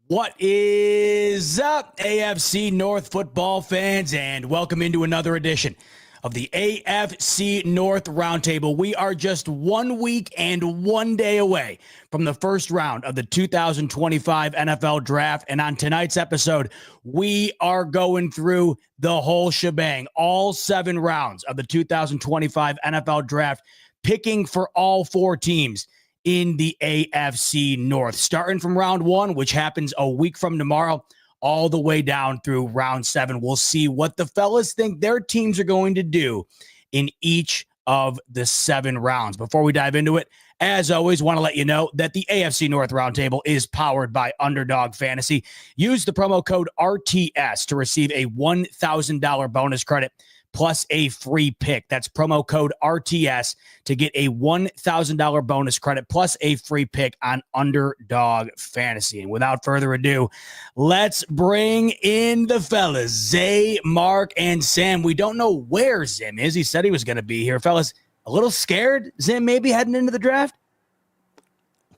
What is up, AFC North football fans, and welcome into another edition of the AFC North Roundtable. We are just 1 week and 1 day away from the first round of the 2025 NFL Draft, and on tonight's episode, we are going through the whole shebang, all 7 rounds of the 2025 NFL Draft, picking for all 4 teams in the AFC North, starting from round 1, which happens a week from tomorrow, all the way down through round 7. We'll see what the fellas think their teams are going to do in each of the 7 rounds. Before we dive into it, as always, want to let you know that the AFC North Roundtable is powered by Underdog Fantasy. Use the promo code RTS to receive a $1,000 bonus credit plus a free pick. That's promo code RTS to get a $1,000 bonus credit plus a free pick on Underdog Fantasy. And without further ado, let's bring in the fellas, Zay, Mark, and Sam. We don't know where Zim is. He said he was going to be here. Fellas, a little scared, Zim, maybe heading into the draft?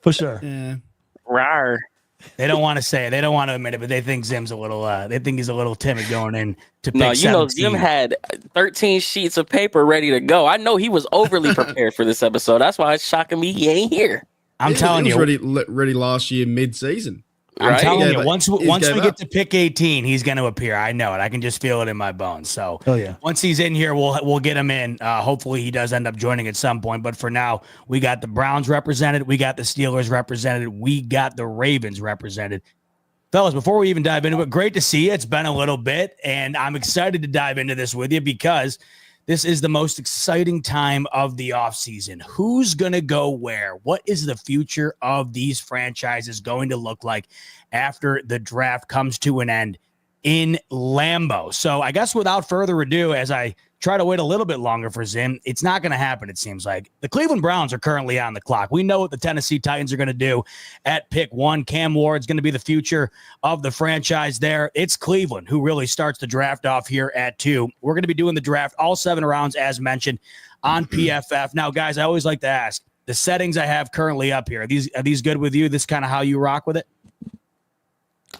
For sure. Yeah. Rawr. They don't want to say it. They don't want to admit it, but they think Zim's a little, they think he's a little timid going in to pick 17. Zim had 13 sheets of paper ready to go. I know he was overly prepared for this episode. That's why it's shocking me he ain't here. I'm telling you. He was ready last year mid-season. I'm telling you, but once we get to pick 18, he's going to appear. I know it. I can just feel it in my bones. So once he's in here, we'll get him in. Hopefully he does end up joining at some point. But for now, we got the Browns represented. We got the Steelers represented. We got the Ravens represented. Fellas, before we even dive into it, great to see you. It's been a little bit, and I'm excited to dive into this with you because this is the most exciting time of the offseason. Who's going to go where? What is the future of these franchises going to look like after the draft comes to an end in Lambeau? So I guess without further ado, as I try to wait a little bit longer for Zim, it's not going to happen, it seems like. The Cleveland Browns are currently on the clock. We know what the Tennessee Titans are going to do at pick 1. Cam Ward's going to be the future of the franchise there. It's Cleveland who really starts the draft off here at 2. We're going to be doing the draft all 7 rounds, as mentioned, on PFF. Now, guys, I always like to ask, the settings I have currently up here, are these good with you? This kind of how you rock with it?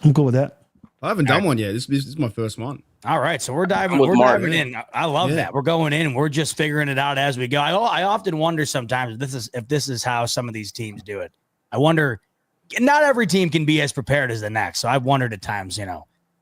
I'm cool with that. I haven't done one yet. This is my first one. All right, so we're diving in. I love that. We're going in and we're just figuring it out as we go. I often wonder sometimes if this is how some of these teams do it. I wonder, not every team can be as prepared as the next. So I've wondered at times,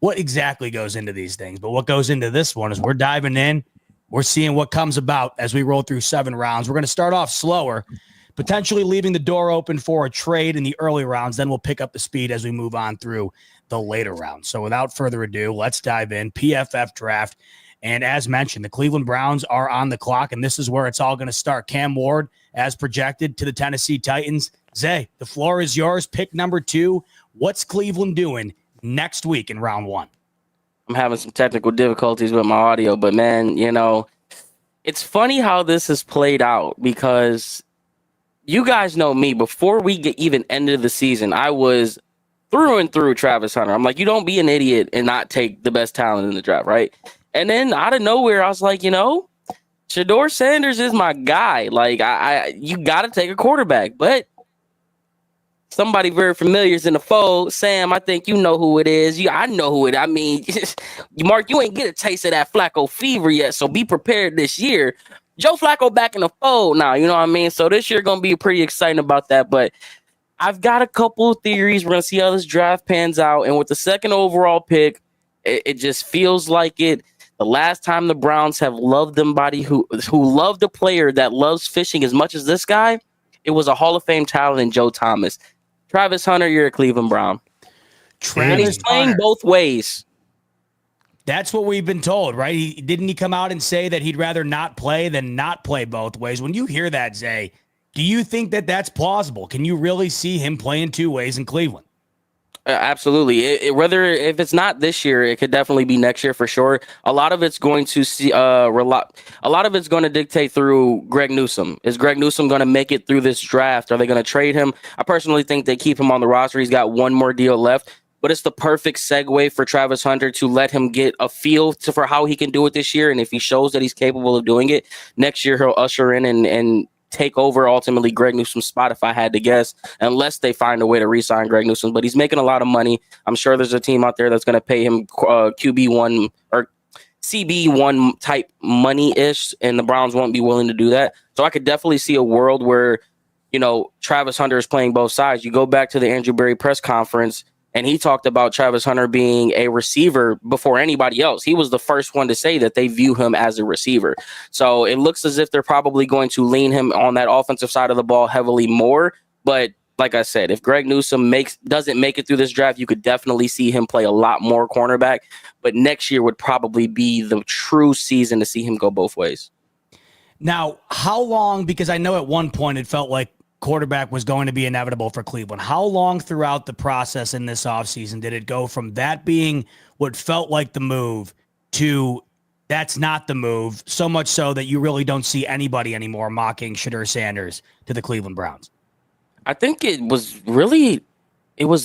what exactly goes into these things. But what goes into this one is we're diving in. We're seeing what comes about as we roll through 7 rounds. We're going to start off slower, potentially leaving the door open for a trade in the early rounds. Then we'll pick up the speed as we move on through the later rounds. So without further ado, let's dive in. PFF draft. And as mentioned, the Cleveland Browns are on the clock, and this is where it's all going to start. Cam Ward, as projected, to the Tennessee Titans. Zay, the floor is yours. Pick number 2. What's Cleveland doing next week in round 1? I'm having some technical difficulties with my audio, but man, it's funny how this has played out because you guys know me. Before we get even ended the season, I was through and through Travis Hunter. I'm like, you don't be an idiot and not take the best talent in the draft, right? And then out of nowhere, I was like, Shedeur Sanders is my guy. Like, you got to take a quarterback. But somebody very familiar is in the fold. Sam, I think you know who it is. I know who it is. I mean, Mark, you ain't get a taste of that Flacco fever yet, so be prepared this year. Joe Flacco back in the fold now, you know what I mean? So this year going to be pretty exciting about that, but I've got a couple of theories. We're going to see how this draft pans out. And with the 2nd overall pick, it just feels like it. The last time the Browns have loved somebody who loved a player that loves fishing as much as this guy, it was a Hall of Fame talent in Joe Thomas. Travis Hunter, you're a Cleveland Brown. And he's playing both ways. That's what we've been told, right? Didn't he come out and say that he'd rather not play than not play both ways? When you hear that, Zay, do you think that that's plausible? Can you really see him playing 2 ways in Cleveland? Absolutely. If it's not this year, it could definitely be next year for sure. A lot of it's going to a lot of it's going to dictate through Greg Newsome. Is Greg Newsome going to make it through this draft? Are they going to trade him? I personally think they keep him on the roster. He's got 1 more deal left. But it's the perfect segue for Travis Hunter to let him get a feel for how he can do it this year. And if he shows that he's capable of doing it, next year he'll usher in and take over ultimately Greg Newsom's spot if I had to guess, unless they find a way to re-sign Greg Newsom. But he's making a lot of money. I'm sure there's a team out there that's going to pay him QB1 or CB1 type money-ish, and the Browns won't be willing to do that. So I could definitely see a world where, Travis Hunter is playing both sides. You go back to the Andrew Berry press conference, and he talked about Travis Hunter being a receiver before anybody else. He was the first one to say that they view him as a receiver. So it looks as if they're probably going to lean him on that offensive side of the ball heavily more. But like I said, if Greg Newsom doesn't make it through this draft, you could definitely see him play a lot more cornerback. But next year would probably be the true season to see him go both ways. Now, how long, because I know at one point it felt like quarterback was going to be inevitable for Cleveland. How long throughout the process in this offseason did it go from that being what felt like the move to that's not the move, so much so that you really don't see anybody anymore mocking Shedeur Sanders to the Cleveland Browns? I think it was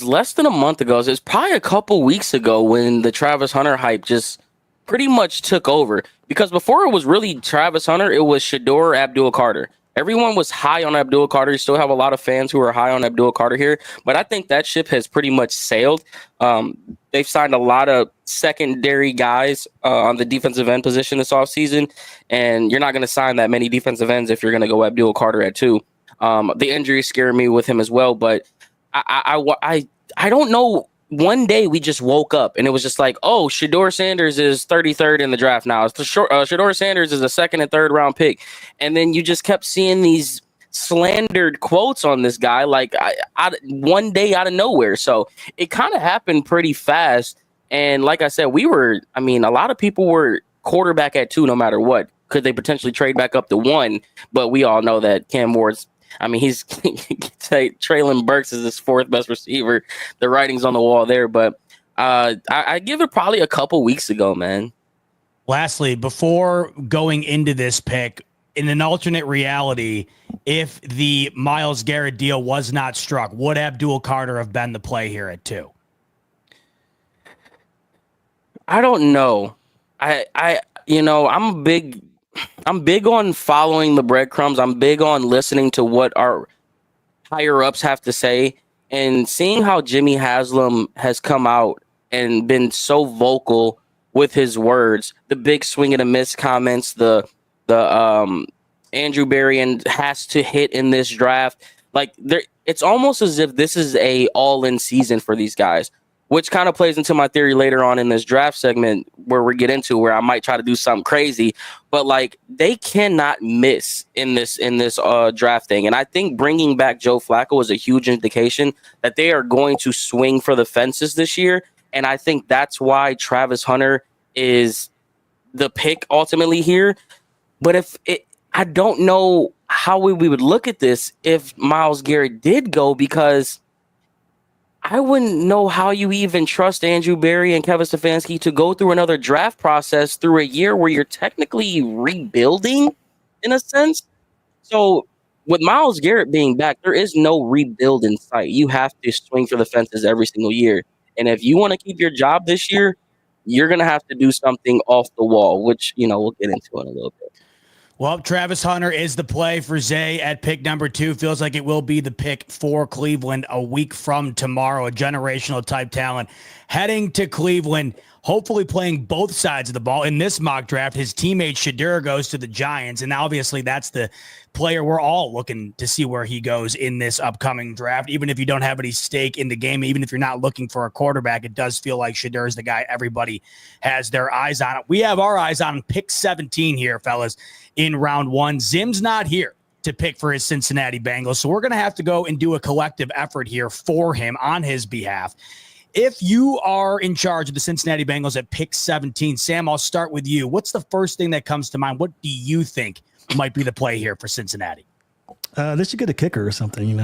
less than a month ago. It was probably a couple weeks ago when the Travis Hunter hype just pretty much took over. Because before it was really Travis Hunter, it was Shedeur Abdul-Carter. Everyone was high on Abdul-Carter. You still have a lot of fans who are high on Abdul-Carter here, but I think that ship has pretty much sailed. They've signed a lot of secondary guys on the defensive end position this offseason, and you're not going to sign that many defensive ends if you're going to go Abdul-Carter at 2. The injuries scare me with him as well, but I don't know. One day we just woke up and it was just like, oh, Shedeur Sanders is 33rd in the draft now. Shedeur Sanders is a 2nd and 3rd round pick. And then you just kept seeing these slandered quotes on this guy, like one day out of nowhere. So it kind of happened pretty fast. And like I said, a lot of people were quarterback at 2, no matter what. Could they potentially trade back up to 1? But we all know that Cam Ward's, he's Traylon Burks is his 4th best receiver. The writing's on the wall there, but I give it probably a couple weeks ago, man. Lastly, before going into this pick, in an alternate reality, if the Myles Garrett deal was not struck, would Abdul-Carter have been the play here at 2? I don't know. I'm big on following the breadcrumbs. I'm big on listening to what our higher ups have to say, and seeing how Jimmy Haslam has come out and been so vocal with his words, the big swing and a miss comments, the Andrew Berry and has to hit in this draft. It's almost as if this is a all-in season for these guys, which kind of plays into my theory later on in this draft segment where we get into where I might try to do something crazy, but they cannot miss in this draft thing. And I think bringing back Joe Flacco is a huge indication that they are going to swing for the fences this year. And I think that's why Travis Hunter is the pick ultimately here. But I don't know how we would look at this if Myles Garrett did go, because I wouldn't know how you even trust Andrew Berry and Kevin Stefanski to go through another draft process through a year where you're technically rebuilding in a sense. So with Myles Garrett being back, there is no rebuild in sight. You have to swing for the fences every single year. And if you want to keep your job this year, you're going to have to do something off the wall, which, we'll get into in a little bit. Well, Travis Hunter is the play for Zay at pick number 2. Feels like it will be the pick for Cleveland a week from tomorrow. A generational type talent heading to Cleveland, hopefully playing both sides of the ball. In this mock draft, his teammate Shedeur goes to the Giants, and obviously that's the player we're all looking to see where he goes in this upcoming draft. Even if you don't have any stake in the game, even if you're not looking for a quarterback, it does feel like Shedeur is the guy everybody has their eyes on. We have our eyes on pick 17 here, fellas, in round 1. Zim's not here to pick for his Cincinnati Bengals, so we're going to have to go and do a collective effort here for him on his behalf. If you are in charge of the Cincinnati Bengals at pick 17, Sam, I'll start with you. What's the first thing that comes to mind? What do you think might be the play here for Cincinnati? They should get a kicker or something,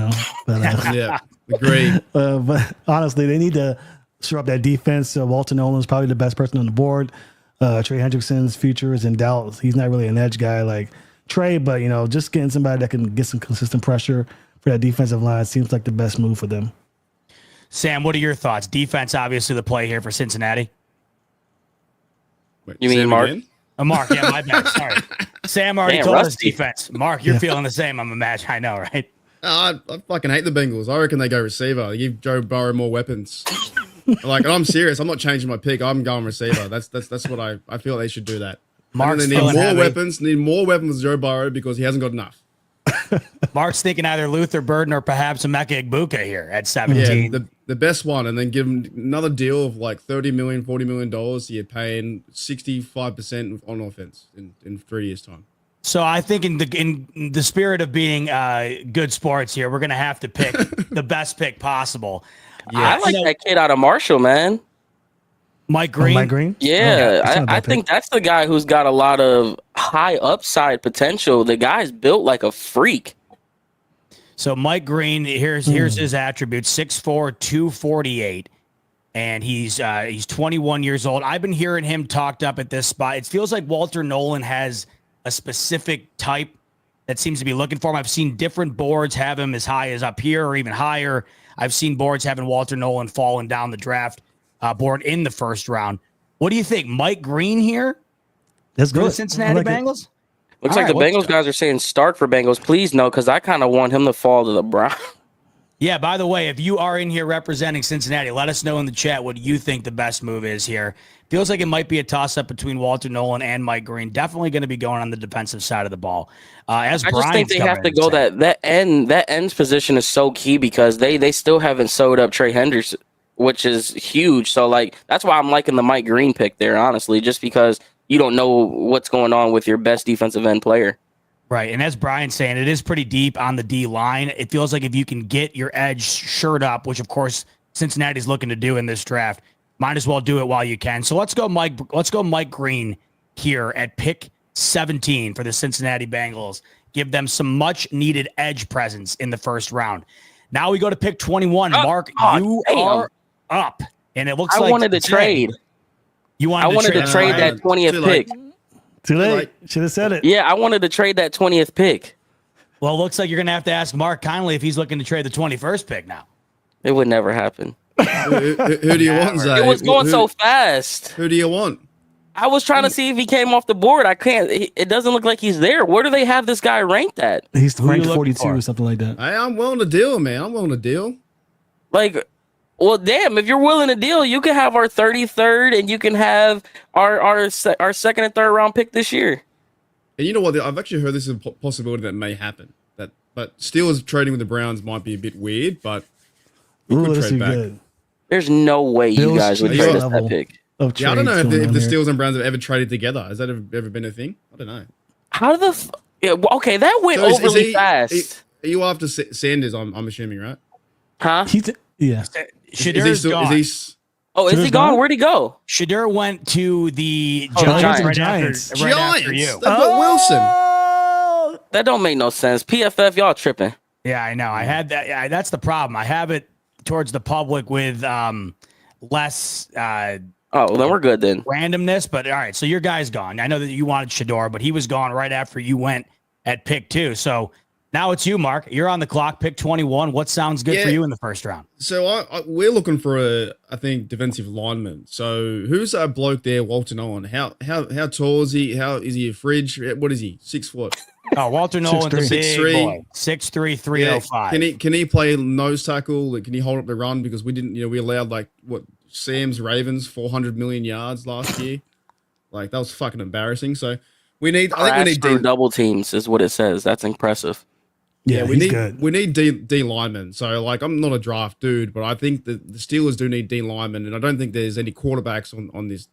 But, Yeah, agreed. but honestly, they need to shore up that defense. Walter Nolan's probably the best person on the board. Trey Hendrickson's future is in doubt. He's not really an edge guy like Trey, but, just getting somebody that can get some consistent pressure for that defensive line seems like the best move for them. Sam, what are your thoughts? Defense, obviously, the play here for Cincinnati. Wait, You mean Mark? Mark, yeah, my bad. Sorry. Sam already Damn, told us rusty. defense. Mark, you're feeling the same. I'm imagining. I know, right? I fucking hate the Bengals. I reckon they go receiver. They give Joe Burrow more weapons. Like, and I'm serious. I'm not changing my pick. I'm going receiver. That's what I feel they should do that. Mark's And they feeling need more heavy. weapons. Need more weapons with Joe Burrow because he hasn't got enough. Mark's thinking either Luther Burden or perhaps Emeka Egbuka here at Yeah, 17. the best one, and then give him another deal of like $30 million, $40 million. So you're paying 65% on offense in 3 years' time. So I think in the spirit of being good sports here, we're going to have to pick the best pick possible. I like that kid out of Marshall, man. Mike Green. Mike Green? Yeah, That's not a bad I think that's the guy who's got a lot of high upside potential. The guy's built like a freak. So Mike Green, here's his attributes: 6'4", 248, and he's 21 years old. I've been hearing him talked up at this spot. It feels like Walter Nolan has a specific type that seems to be looking for him. I've seen different boards have him as high as up here or even higher. I've seen boards having Walter Nolan falling down the draft board in the first round. What do you think, Mike Green here That's for good. the Cincinnati I like it. Bengals? Looks All like right, the Bengals guys are saying start for Bengals. Please no, because I kind of want him to fall to the Browns. Yeah, by the way, if you are in here representing Cincinnati, let us know in the chat what you think the best move is here. Feels like it might be a toss-up between Walter Nolan and Mike Green. Definitely going to be going on the defensive side of the ball. I just think they have to go that ends position is so key because they still haven't sewed up Trey Hendricks, which is huge. So like that's why I'm liking the Mike Green pick there, honestly, just because you don't know what's going on with your best defensive end player. Right, and as Brian's saying, it is pretty deep on the D line. It feels like if you can get your edge shirt up, which of course Cincinnati's looking to do in this draft, might as well do it while you can. So let's go Mike Green here at pick 17 for the Cincinnati Bengals. Give them some much needed edge presence in the first round. Now we go to pick 21. Mark, you are up, and it looks like I wanted to trade. You I wanted to trade that 20th pick. Too late. Should have said it. Yeah, I wanted to trade that 20th pick. Well, it looks like you're going to have to ask Mark kindly if he's looking to trade the 21st pick now. It would never happen. Who do you want, Zay? It was going so fast. Who do you want? I was trying to see if he came off the board. I can't. It doesn't look like he's there. Where do they have this guy ranked at? He's ranked you looking 42 for? or something like that. Hey, I'm willing to deal, man. I'm willing to deal. Like, well, damn, if you're willing to deal, you can have our 33rd and you can have our second and third round pick this year. And you know what? I've actually heard this is a possibility that may happen. But Steelers trading with the Browns might be a bit weird, but we Ooh, could this trade is back. good. There's no way you Bills guys would Chiefs trade us level that pick. of Yeah, I don't know if trades the going on here. Steelers and Browns have ever traded together. Has that ever been a thing? I don't know. How the yeah, well, okay, that went So is overly fast. Are you after Sanders? I'm assuming, right? Huh? Yeah. Shadur's gone. Oh, is he Shadur's gone? gone? Where'd he go? Shadur went to the Oh, Giants, the Giants. right after you. They've got Wilson. That don't make no sense. PFF, y'all tripping. Yeah, I know. I had that. Yeah, that's the problem. I have it towards the public with less Oh, well, then we're good then. randomness. But all right, so your guy's gone. I know that you wanted Shador, but he was gone right after you went at pick 2. So now it's you, Mark. You're on the clock. Pick 21. What sounds good for Yeah. you in the first round? So we're looking for I think defensive lineman. So who's that bloke there, Walter Nolan? How tall is he? How is he a fridge? What is he? 6 foot. Oh, Walter Nolan's a 6'3". big 6'3". boy. 6'3", 305. Can he play nose tackle? Like, can he hold up the run? Because we didn't, we allowed like Sam's Ravens 400 million yards last year. Like that was fucking embarrassing. So I think we need Through double teams is what it says. That's impressive. Yeah, we he's need good. we need D linemen. So like I'm not a draft dude, but I think the Steelers do need D linemen, and I don't think there's any quarterbacks on this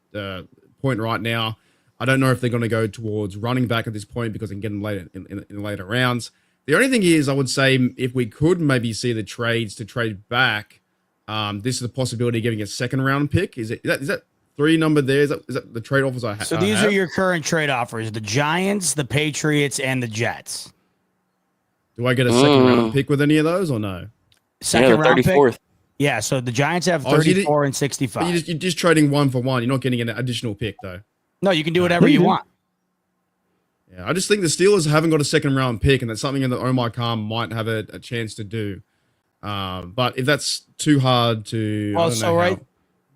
point right now. I don't know if they're going to go towards running back at this point because they can get them later in later rounds. The only thing is, I would say if we could maybe see the trades to trade back, this is a possibility of getting a second round pick. Is that 3 number there? Is that the trade offers I have? So these are your current trade offers: the Giants, the Patriots, and the Jets. Do I get a second round pick with any of those or no? Second the round pick. 34th. Yeah, so the Giants have Oh, so you 34 and 65. You're just trading 1 for 1. You're not getting an additional pick though. No, you can do whatever you want. Yeah, I just think the Steelers haven't got a second round pick, and that's something that Omar Khan might have a chance to do. But if that's too hard to, I Well, don't so know right,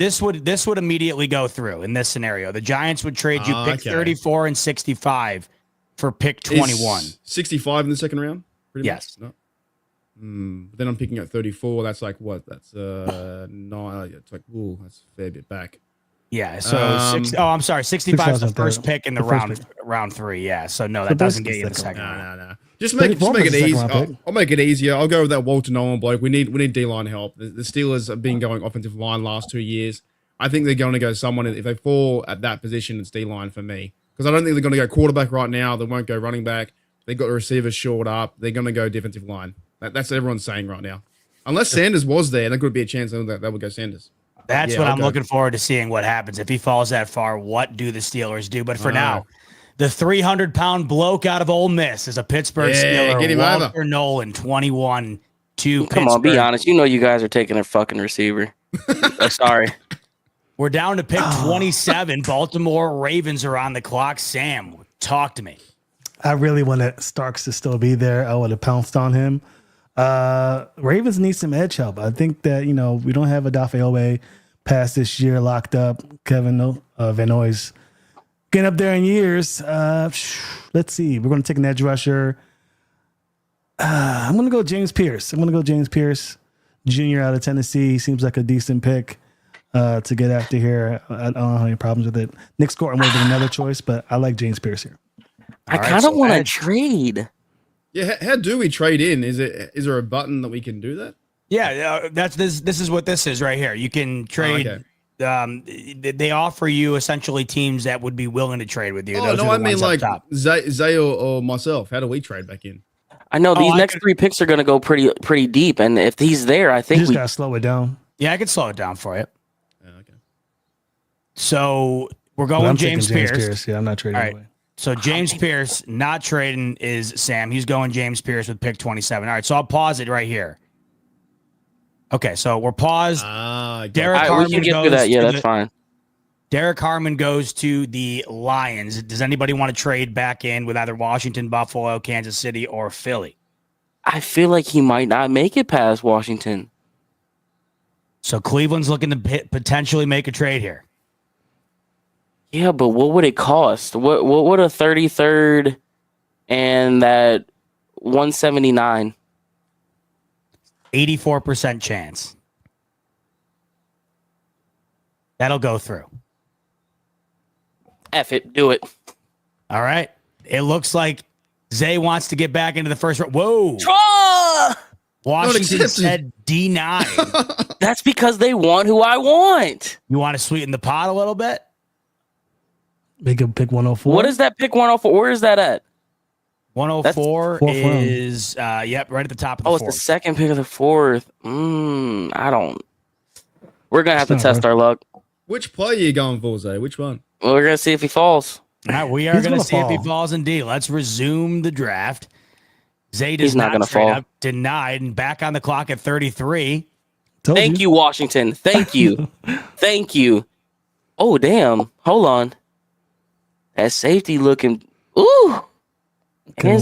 This would immediately go through in this scenario. The Giants would trade you pick 34 and 65 for pick 21. 65 in the second round? Pretty yes. Much? No. Then I'm picking at 34. That's like what? That's no. It's like that's a fair bit back. Yeah. So I'm sorry. 65 is the first pick in the round 3. Yeah. So no, that doesn't get you the second. No. Just make it easy. I'll make it easier. I'll go with that Walter Nolan bloke. We need D-line help. The Steelers have been going offensive line last 2 years. I think they're going to go someone, if they fall at that position, it's D-line for me. Because I don't think they're going to go quarterback right now. They won't go running back. They got the receivers short up. They're going to go defensive line. That's what everyone's saying right now. Unless Sanders was there, there could be a chance that would go Sanders. That's what I'm looking forward to seeing what happens. If he falls that far, what do the Steelers do? But for now, the 300-pound bloke out of Ole Miss is a Pittsburgh Steeler. Get him Walter over. Nolan, 21 to Come on, be honest. You know you guys are taking a fucking receiver. Sorry. We're down to pick 27. Baltimore Ravens are on the clock. Sam, talk to me. I really wanted Starks to still be there. I would have pounced on him. Ravens need some edge help. I think that, we don't have Odafe Oweh past this year locked up. Kevin Van Noy's getting up there in years. Let's see. We're going to take an edge rusher. I'm going to go James Pierce. Jr. out of Tennessee. Seems like a decent pick to get after here. I don't have any problems with it. Nick Scotton would have been another choice, but I like James Pierce here. I kind of want to trade. Yeah, how do we trade in? Is there a button that we can do that? Yeah, this is what this is right here. You can trade. They offer you essentially teams that would be willing to trade with you. Oh, no, I mean like Zay or myself. How do we trade back in? I know these next 3 picks are going to go pretty deep, and if he's there, I think you just gotta slow it down. Yeah, I can slow it down for you. Okay. So we're going James Pierce. Yeah, I'm not trading away. So James Pierce not trading is Sam. He's going James Pierce with pick 27. All right, so I'll pause it right here. Okay, so we're paused. Derek Harmon we can get through that. Yeah, that's fine. Derek Harmon goes to the Lions. Does anybody want to trade back in with either Washington, Buffalo, Kansas City, or Philly? I feel like he might not make it past Washington. So Cleveland's looking to potentially make a trade here. Yeah, but what would it cost? What would a 33rd and that 179? 84% chance. That'll go through. F it, do it. All right. It looks like Zay wants to get back into the first round. Whoa. Washington said denied. That's because they want who I want. You want to sweeten the pot a little bit? Make a pick 104. What is that pick 104? Where is that at? 104 is right at the top of the fourth. It's the second pick of the fourth. I don't. We're gonna have to test our luck. Which player are you going for, Zay? Which one? Well, we're gonna see if he falls. All right, we are going to see if he falls indeed. Let's resume the draft. Zay does not going to fall. Up, denied, and back on the clock at 33. Thank you, Washington. Thank you. Thank you. Oh, damn. Hold on. That safety looking. Ooh. And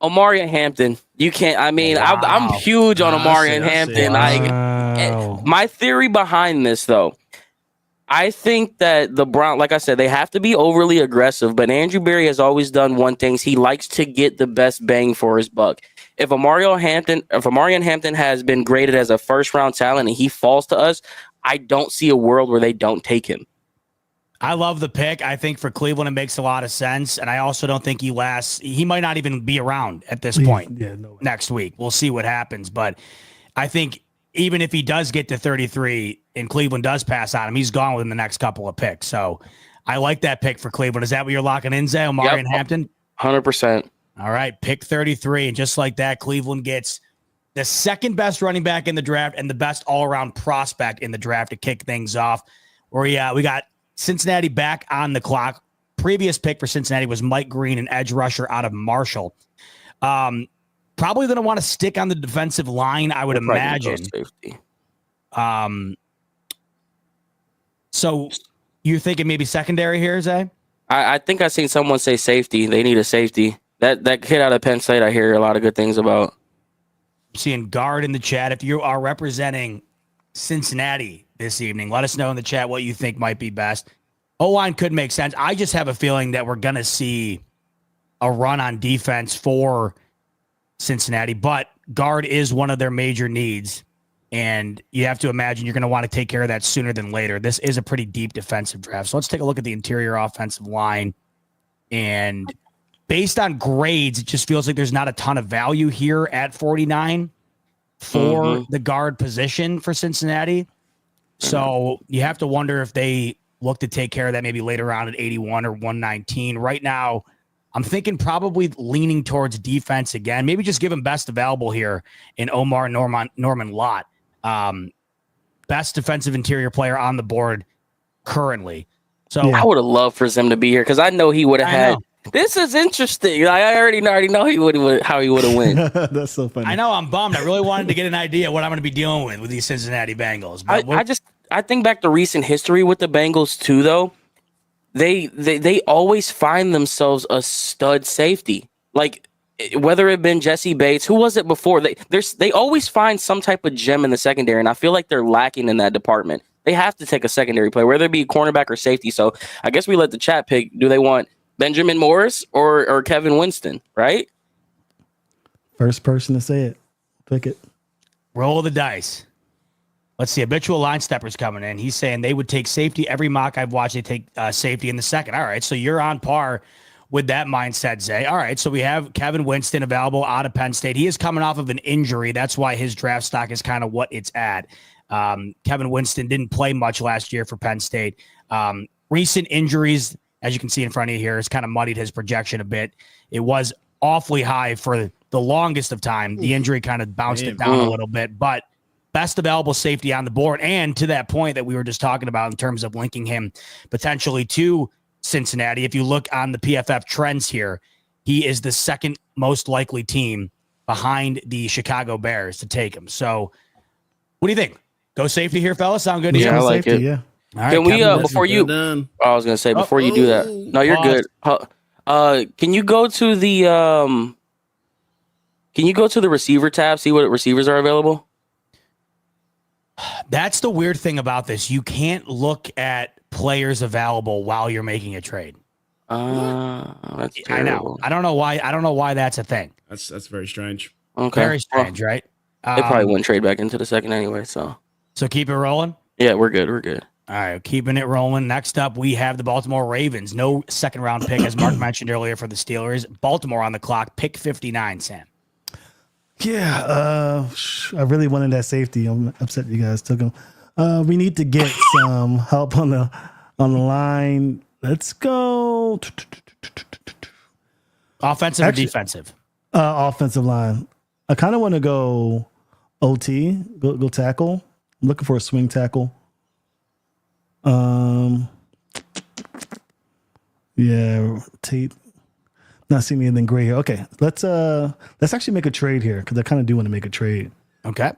Omarion Hampton. You can't. I mean, wow. I'm huge on Omarion Hampton. Wow. My theory behind this, though, I think that the Browns, like I said, they have to be overly aggressive, but Andrew Berry has always done one thing. He likes to get the best bang for his buck. If Omarion Hampton has been graded as a first-round talent and he falls to us, I don't see a world where they don't take him. I love the pick. I think for Cleveland, it makes a lot of sense. And I also don't think he lasts. He might not even be around at this point next week. We'll see what happens. But I think even if he does get to 33 and Cleveland does pass on him, he's gone within the next couple of picks. So I like that pick for Cleveland. Is that what you're locking in, Zay? Omarion Hampton? 100%. All right, pick 33. And just like that, Cleveland gets the second best running back in the draft and the best all-around prospect in the draft to kick things off. We got Cincinnati back on the clock. Previous pick for Cincinnati was Mike Green, an edge rusher out of Marshall. Probably going to want to stick on the defensive line, I would imagine. So you're thinking maybe secondary here, Zay? I think I seen someone say safety. They need a safety. That kid out of Penn State, I hear a lot of good things about. I'm seeing guard in the chat. If you are representing Cincinnati, this evening. Let us know in the chat what you think might be best. O-line could make sense. I just have a feeling that we're going to see a run on defense for Cincinnati, but guard is one of their major needs, and you have to imagine you're going to want to take care of that sooner than later. This is a pretty deep defensive draft. So let's take a look at the interior offensive line, and based on grades, it just feels like there's not a ton of value here at 49 for the guard position for Cincinnati. So you have to wonder if they look to take care of that maybe later on at 81 or 119. Right now, I'm thinking probably leaning towards defense again. Maybe just give him best available here in Omar Norman Lott. Best defensive interior player on the board currently. So I would have loved for Zim to be here because I know he would have had. This is interesting. I already know he would how he would have won. That's so funny. I know I'm bummed. I really wanted to get an idea of what I'm going to be dealing with these Cincinnati Bengals. But I think back to recent history with the Bengals too, though. They always find themselves a stud safety. Like whether it been Jesse Bates, who was it before? They always find some type of gem in the secondary, and I feel like they're lacking in that department. They have to take a secondary player, whether it be cornerback or safety. So I guess we let the chat pick. Do they want Benjamin Morris or Kevin Winston, right? First person to say it. Pick it. roll the dice. Let's see. Habitual line stepper's coming in. He's saying they would take safety. Every mock I've watched, they take safety in the second. All right. So you're on par with that mindset, Zay. All right. So we have Kevin Winston available out of Penn State. He is coming off of an injury. That's why his draft stock is kind of what it's at. Kevin Winston didn't play much last year for Penn State. Recent injuries, as you can see in front of you here, has kind of muddied his projection a bit. It was awfully high for the longest of time. The injury kind of bounced it down a little bit, but best available safety on the board. And to that point that we were just talking about in terms of linking him potentially to Cincinnati, if you look on the PFF trends here, he is the second most likely team behind the Chicago Bears to take him. So what do you think? Go safety here, fellas? Sound good to you? Yeah, I like safety, it. yeah. All right, Can we, Kevin before you, I was going to say, before you do that, no, you're good. Can you go to the, receiver tab, see what receivers are available? That's the weird thing about this. You can't look at players available while you're making a trade. That's terrible. I know. I don't know why that's a thing. That's very strange. Okay. Very strange, right? They probably wouldn't trade back into the second anyway, so keep it rolling. Yeah, we're good. We're good. All right, keeping it rolling. Next up, we have the Baltimore Ravens. No second round pick, as Mark mentioned earlier, for the Steelers. Baltimore on the clock, pick 59, Sam. Yeah, I really wanted that safety. I'm upset you guys took him. We need to get some help on the line. Let's go. Offensive or defensive? Offensive line. I kind of want to go OT, go tackle. I'm looking for a swing tackle. Yeah, Tate. Not seeing anything great here. Okay, let's actually make a trade here because I kind of do want to make a trade. Okay.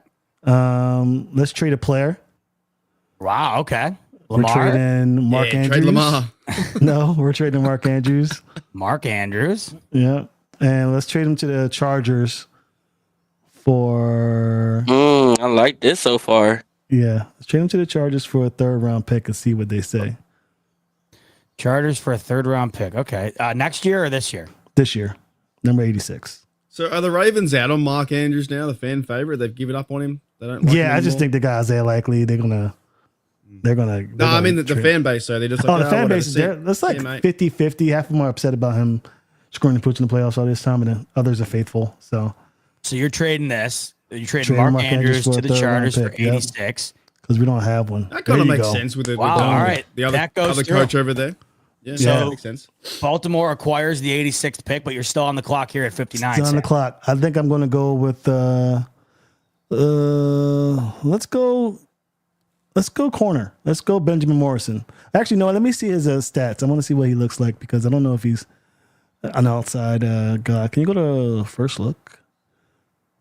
Let's trade a player. Wow. Okay. Lamar? We're trading Mark Andrews. Trade Lamar. No, we're trading Mark Andrews. Mark Andrews. Yeah, and let's trade him to the Chargers for. I like this so far. Yeah, let's trade him to the Chargers for a third round pick and see what they say. Chargers for a third round pick. Okay. Next year or this year? This year, number 86. So are the Ravens out on Mark Andrews now, the fan favorite? They've given up on him. They don't. Like him I just anymore? think the guys are likely they're gonna. No, I mean the fan base. So they just like, the fan whatever, base is there. That's like 50-50. Half of them are upset about him scoring the pooch in the playoffs all this time, and then others are faithful. So you're trading this. You're trading Mark Andrews to the Chargers for 86 because we don't have one. That kind of makes sense with it. Wow. All right. The other coach over there. Yeah, that makes sense. Baltimore acquires the 86th pick, but you're still on the clock here at 59. Still on the clock. I think I'm going to go with. Let's go corner. Let's go Benjamin Morrison. Actually, no. Let me see his stats. I want to see what he looks like because I don't know if he's an outside guy. Can you go to first look?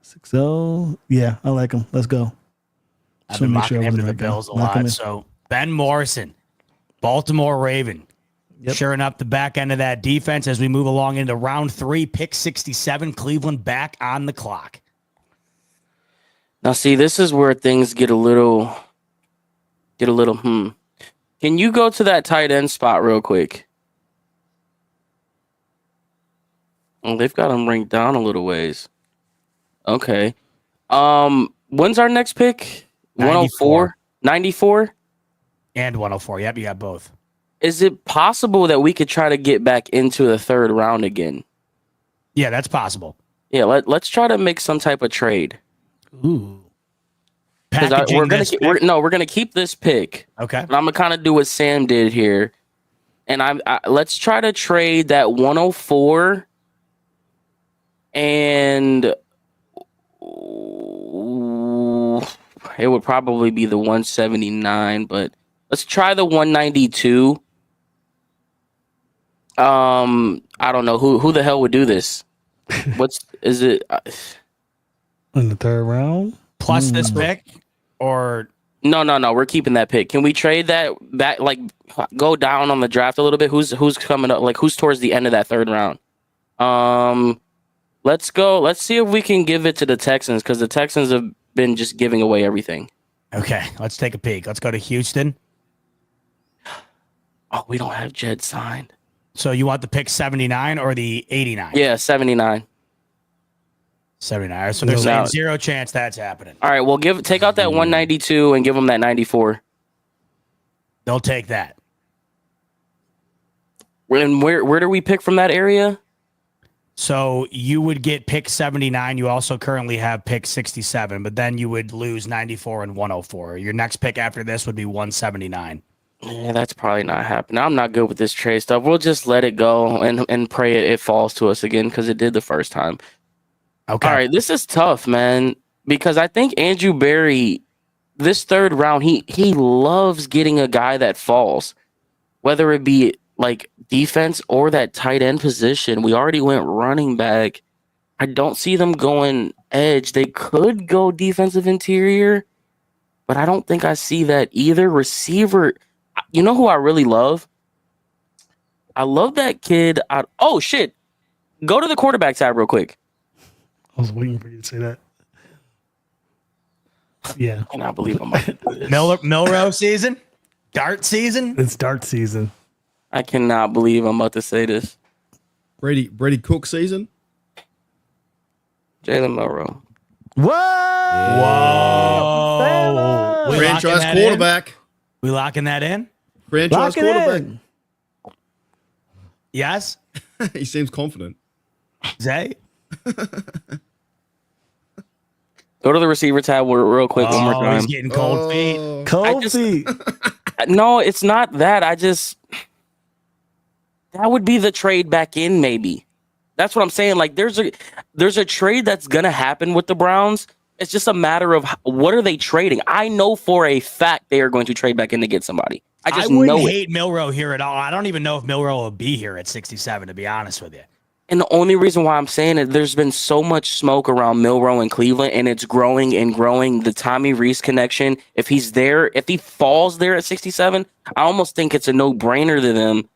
6-0. Yeah, I like him. Let's go. I've been mocking him to the Bills a lot. So Ben Morrison, Baltimore Raven. Yep. Shoring up the back end of that defense as we move along into round 3, pick 67, Cleveland back on the clock. Now, see, this is where things get a little Get a little Can you go to that tight end spot real quick? Oh, they've got him ranked down a little ways. Okay. When's our next pick? 104? 94? And 104. Yep, you got both. Is it possible that we could try to get back into the third round again? Yeah, that's possible. Yeah, let's try to make some type of trade. Ooh. We're gonna keep this pick. Okay. But I'm gonna kind of do what Sam did here, and let's try to trade that 104 and it would probably be the 179, but let's try the 192. I don't know who the hell would do this. Is it in the third round? Plus this pick, or no, we're keeping that pick. Can we trade that like go down on the draft a little bit? Who's coming up? Like who's towards the end of that third round? Let's go. Let's see if we can give it to the Texans because the Texans have been just giving away everything. Okay, let's take a peek. Let's go to Houston. Oh, we don't have Jed signed. So you want the pick 79 or the 89? Yeah, 79. 79. So they're saying zero chance that's happening. All right, well, take out that 192 and give them that 94. They'll take that. And where do we pick from that area? So you would get pick 79. You also currently have pick 67, but then you would lose 94 and 104. Your next pick after this would be 179. Yeah, that's probably not happening. I'm not good with this trade stuff. We'll just let it go and pray it falls to us again because it did the first time. Okay. All right, this is tough, man, because I think Andrew Berry, this third round, he loves getting a guy that falls, whether it be like defense or that tight end position. We already went running back. I don't see them going edge. They could go defensive interior, but I don't think I see that either. Receiver, you know who I really love? I love that kid. Oh, shit. Go to the quarterback tab real quick. I was waiting for you to say that. Yeah. I cannot believe I'm about to do this. Milrow season? Dart season? It's dart season. I cannot believe I'm about to say this. Brady Cook season. Jalen Milrow. Whoa! Whoa! We Franchise locking quarterback. We locking that in? Franchise Lock it quarterback. in. Yes? He seems confident. Zay? Go to the receiver tab real quick one more Oh, time. he's getting cold feet. Cold feet. No, it's not that. That would be the trade back in, maybe. That's what I'm saying. Like, there's a trade that's gonna happen with the Browns. It's just a matter of what are they trading. I know for a fact they are going to trade back in to get somebody. I wouldn't know hate Milrow here at all. I don't even know if Milrow will be here at 67, to be honest with you. And the only reason why I'm saying it, there's been so much smoke around Milrow in Cleveland, and it's growing and growing. The Tommy Reese connection, if he's there, if he falls there at 67, I almost think it's a no-brainer to them.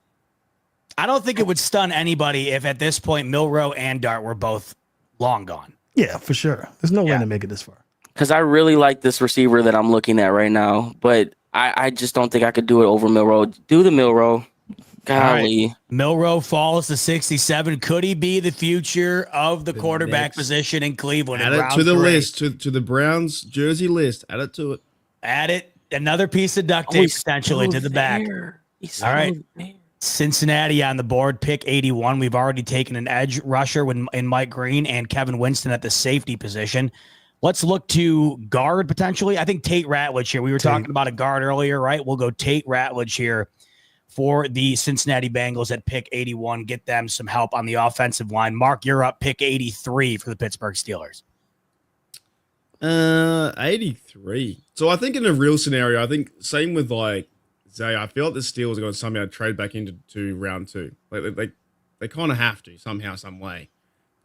I don't think it would stun anybody if at this point Milrow and Dart were both long gone. Yeah, for sure. There's no way to make it this far. Because I really like this receiver that I'm looking at right now, but I just don't think I could do it over Milrow. Do the Milrow. Golly. Right. Milrow falls to 67. Could he be the future of the quarterback position in Cleveland? Add it to the list, to the Browns jersey list. Add it to it. Add it. Another piece of duct tape potentially to the back. All right. Cincinnati on the board, pick 81. We've already taken an edge rusher in Mike Green and Kevin Winston at the safety position. Let's look to guard potentially. I think Tate Ratledge here. We were talking about a guard earlier, right? We'll go Tate Ratledge here for the Cincinnati Bengals at pick 81. Get them some help on the offensive line. Mark, you're up pick 83 for the Pittsburgh Steelers. 83. So I think in a real scenario, I think same with like Zay, I feel like the Steelers are going to somehow trade back into round two. Like they kind of have to somehow, some way.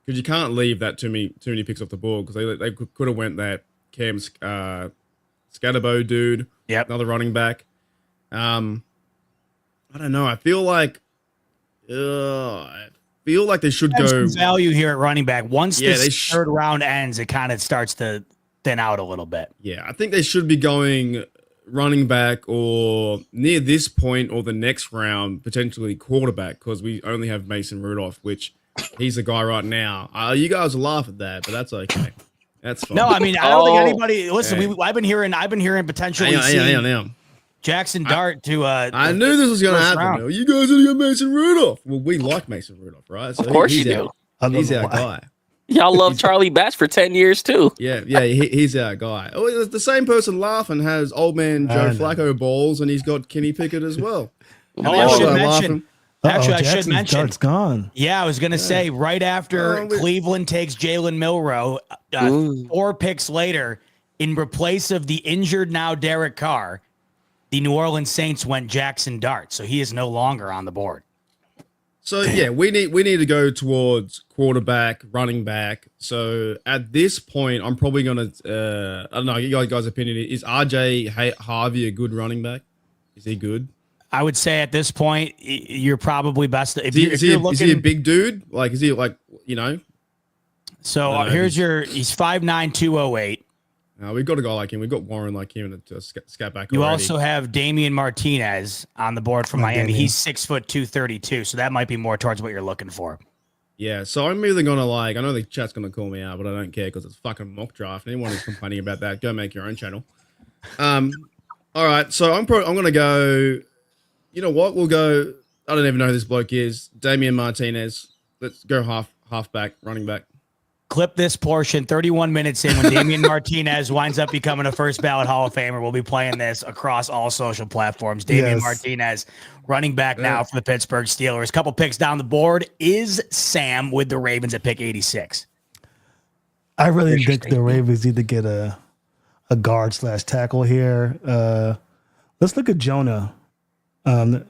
Because you can't leave that too many picks off the board because they could have went that Cam Scatterbo dude. Yep. Another running back. I don't know. I feel like they should There's go some value here at running back. Once this third round ends, it kind of starts to thin out a little bit. Yeah, I think they should be going running back or near this point or the next round, potentially quarterback, because we only have Mason Rudolph, which he's the guy right now. You guys will laugh at that, but that's okay. That's fine. No, I mean, I don't think anybody. Listen, Hey. I've been hearing potentially Hang on. Jackson Dart to. I knew this was going to first happen. round. You guys are going to Mason Rudolph. Well, we like Mason Rudolph, right? So Of course he's you do. He's our guy. Y'all love Charlie Batch for 10 years too. Yeah, he's our guy. Oh, the same person laughing has old man Joe Flacco balls, and he's got Kenny Pickett as well. Oh, I should mention. Actually, I should Jackson's mention. Dart's gone. Yeah, I was going to say right after Cleveland takes Jalen Milroe, 4 picks later, in replace of the injured now Derek Carr, the New Orleans Saints went Jackson Dart, so he is no longer on the board. So yeah, we need to go towards quarterback, running back. So at this point, I'm probably gonna I don't know. You guys' opinion is RJ Harvey a good running back? Is he good? I would say at this point, you're probably best. If Is you're looking, he a big dude? Like, is he like, you know? So he's 5'9", 208. We've got a guy like him. We've got Warren like him to scat back. You already. also have Damian Martinez on the board from Miami. Damian. He's 6 foot 232, so that might be more towards what you're looking for. Yeah, so I'm either gonna I know the chat's gonna call me out, but I don't care because it's fucking mock draft. Anyone who's complaining about that, go make your own channel. All right, so I'm gonna go. You know what? We'll go. I don't even know who this bloke is. Damian Martinez. Let's go halfback, running back. Clip this portion 31 minutes in when Damian Martinez winds up becoming a first ballot Hall of Famer. We'll be playing this across all social platforms. Damian Martinez, running back now for the Pittsburgh Steelers. Couple picks down the board is Sam with the Ravens at pick 86. I really think the Ravens need to get a guard / tackle here. Let's look at Jonah. Let's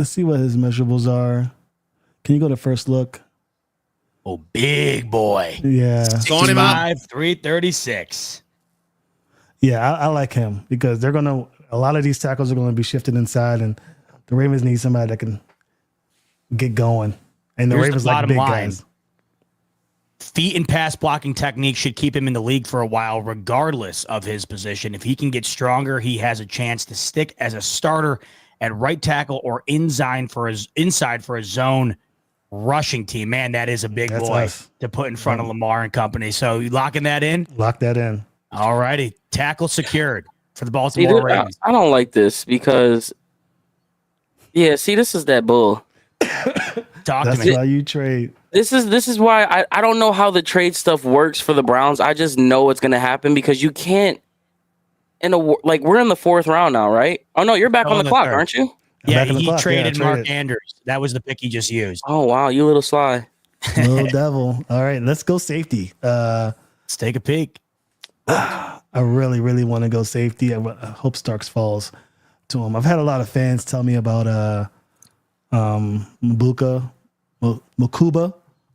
see what his measurables are. Can you go to first look? Oh, big boy. Yeah. Sign him up. 336. Yeah, I like him because a lot of these tackles are going to be shifted inside, and the Ravens need somebody that can get going. And the Ravens like big guys. Feet and pass blocking technique should keep him in the league for a while, regardless of his position. If he can get stronger, he has a chance to stick as a starter at right tackle or inside for a zone rushing team. Man, that is a big boy to put in front of Lamar and company. So you locking that in? Lock that in. All righty. Tackle secured for the Baltimore Ravens. I don't like this because, this is that bull. That's why you trade. This is why I don't know how the trade stuff works for the Browns. I just know it's going to happen because you can't we're in the 4th round now, right? Oh no, you're back on the clock, aren't you? Yeah, he traded Mark Andrews. That was the pick he just used. Oh wow, you little sly. Little devil. All right, let's go safety. Let's take a peek. I really, really want to go safety. I hope Starks falls to him. I've had a lot of fans tell me about Makuba.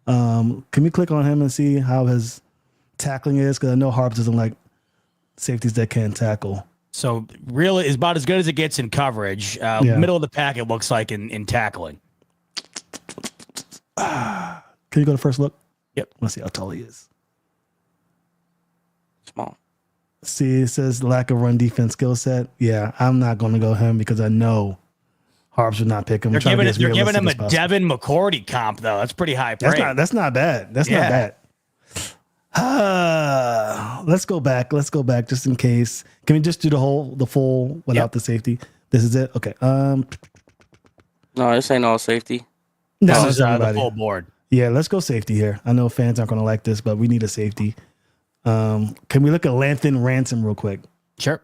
Can we click on him and see how his tackling is? Because I know Harps doesn't like safeties that can't tackle. So really is about as good as it gets in coverage. Middle of the pack, it looks like in tackling. Can you go to first look? Yep. Let's see how tall he is. Small. See, it says lack of run defense skill set. Yeah, I'm not going to go him because I know Harps would not pick him. They're giving him a Devin McCourty comp, though. That's pretty high praise. That's not bad. That's not bad. Let's go back just in case. Can we just do the full without the safety? This is it. Okay. No, this ain't all safety. This is the full board. Yeah, let's go safety here. I know fans aren't going to like this, but we need a safety. Can we look at Lathan Ransom real quick? Sure.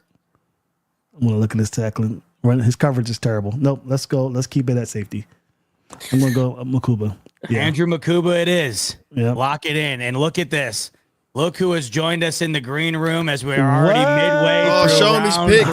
I'm going to look at his tackling. His coverage is terrible. Nope. Let's go. Let's keep it at safety. I'm going to go Makuba. Yeah. Andrew Makuba it is. Yep. Lock it in. And look at this. Look who has joined us in the green room as we're already midway through show him his round picks.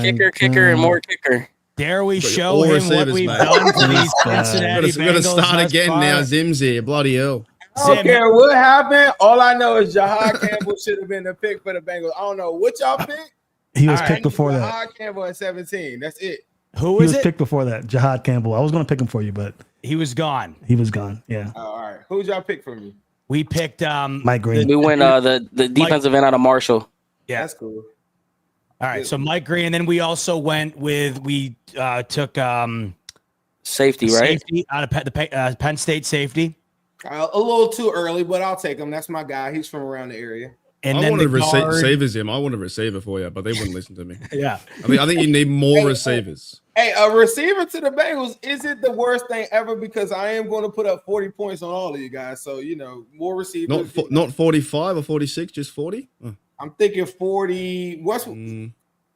3. Kicker, and more kicker. Dare we show him what we've done for these Cincinnati Bengals? We're going to start again now. Zim's here. Bloody hell. I don't care what happened. All I know is Jahad Campbell should have been the pick for the Bengals. I don't know what y'all picked. He was picked before that. Jahad Campbell at 17. That's it. Who He is was it? picked before that. Jahad Campbell. I was going to pick him for you, but He was gone. he was gone. Yeah. Oh, all right. Who'd y'all pick for me? We picked Mike Green. We went the defensive end out of Marshall. Yeah. That's cool. All right, so Mike Green, and then we also went with took Safety, right? safety out of the Penn State safety, A little too early, but I'll take him. That's my guy. He's from around the area. and I then wanted the guard. receivers him. I want a receiver for you, but they wouldn't listen to me. Yeah, I think you need more receivers. Hey, a receiver to the Bengals isn't the worst thing ever because I am going to put up 40 points on all of you guys. So, more receivers. Not 45 or 46, just 40. Oh. I'm thinking 40.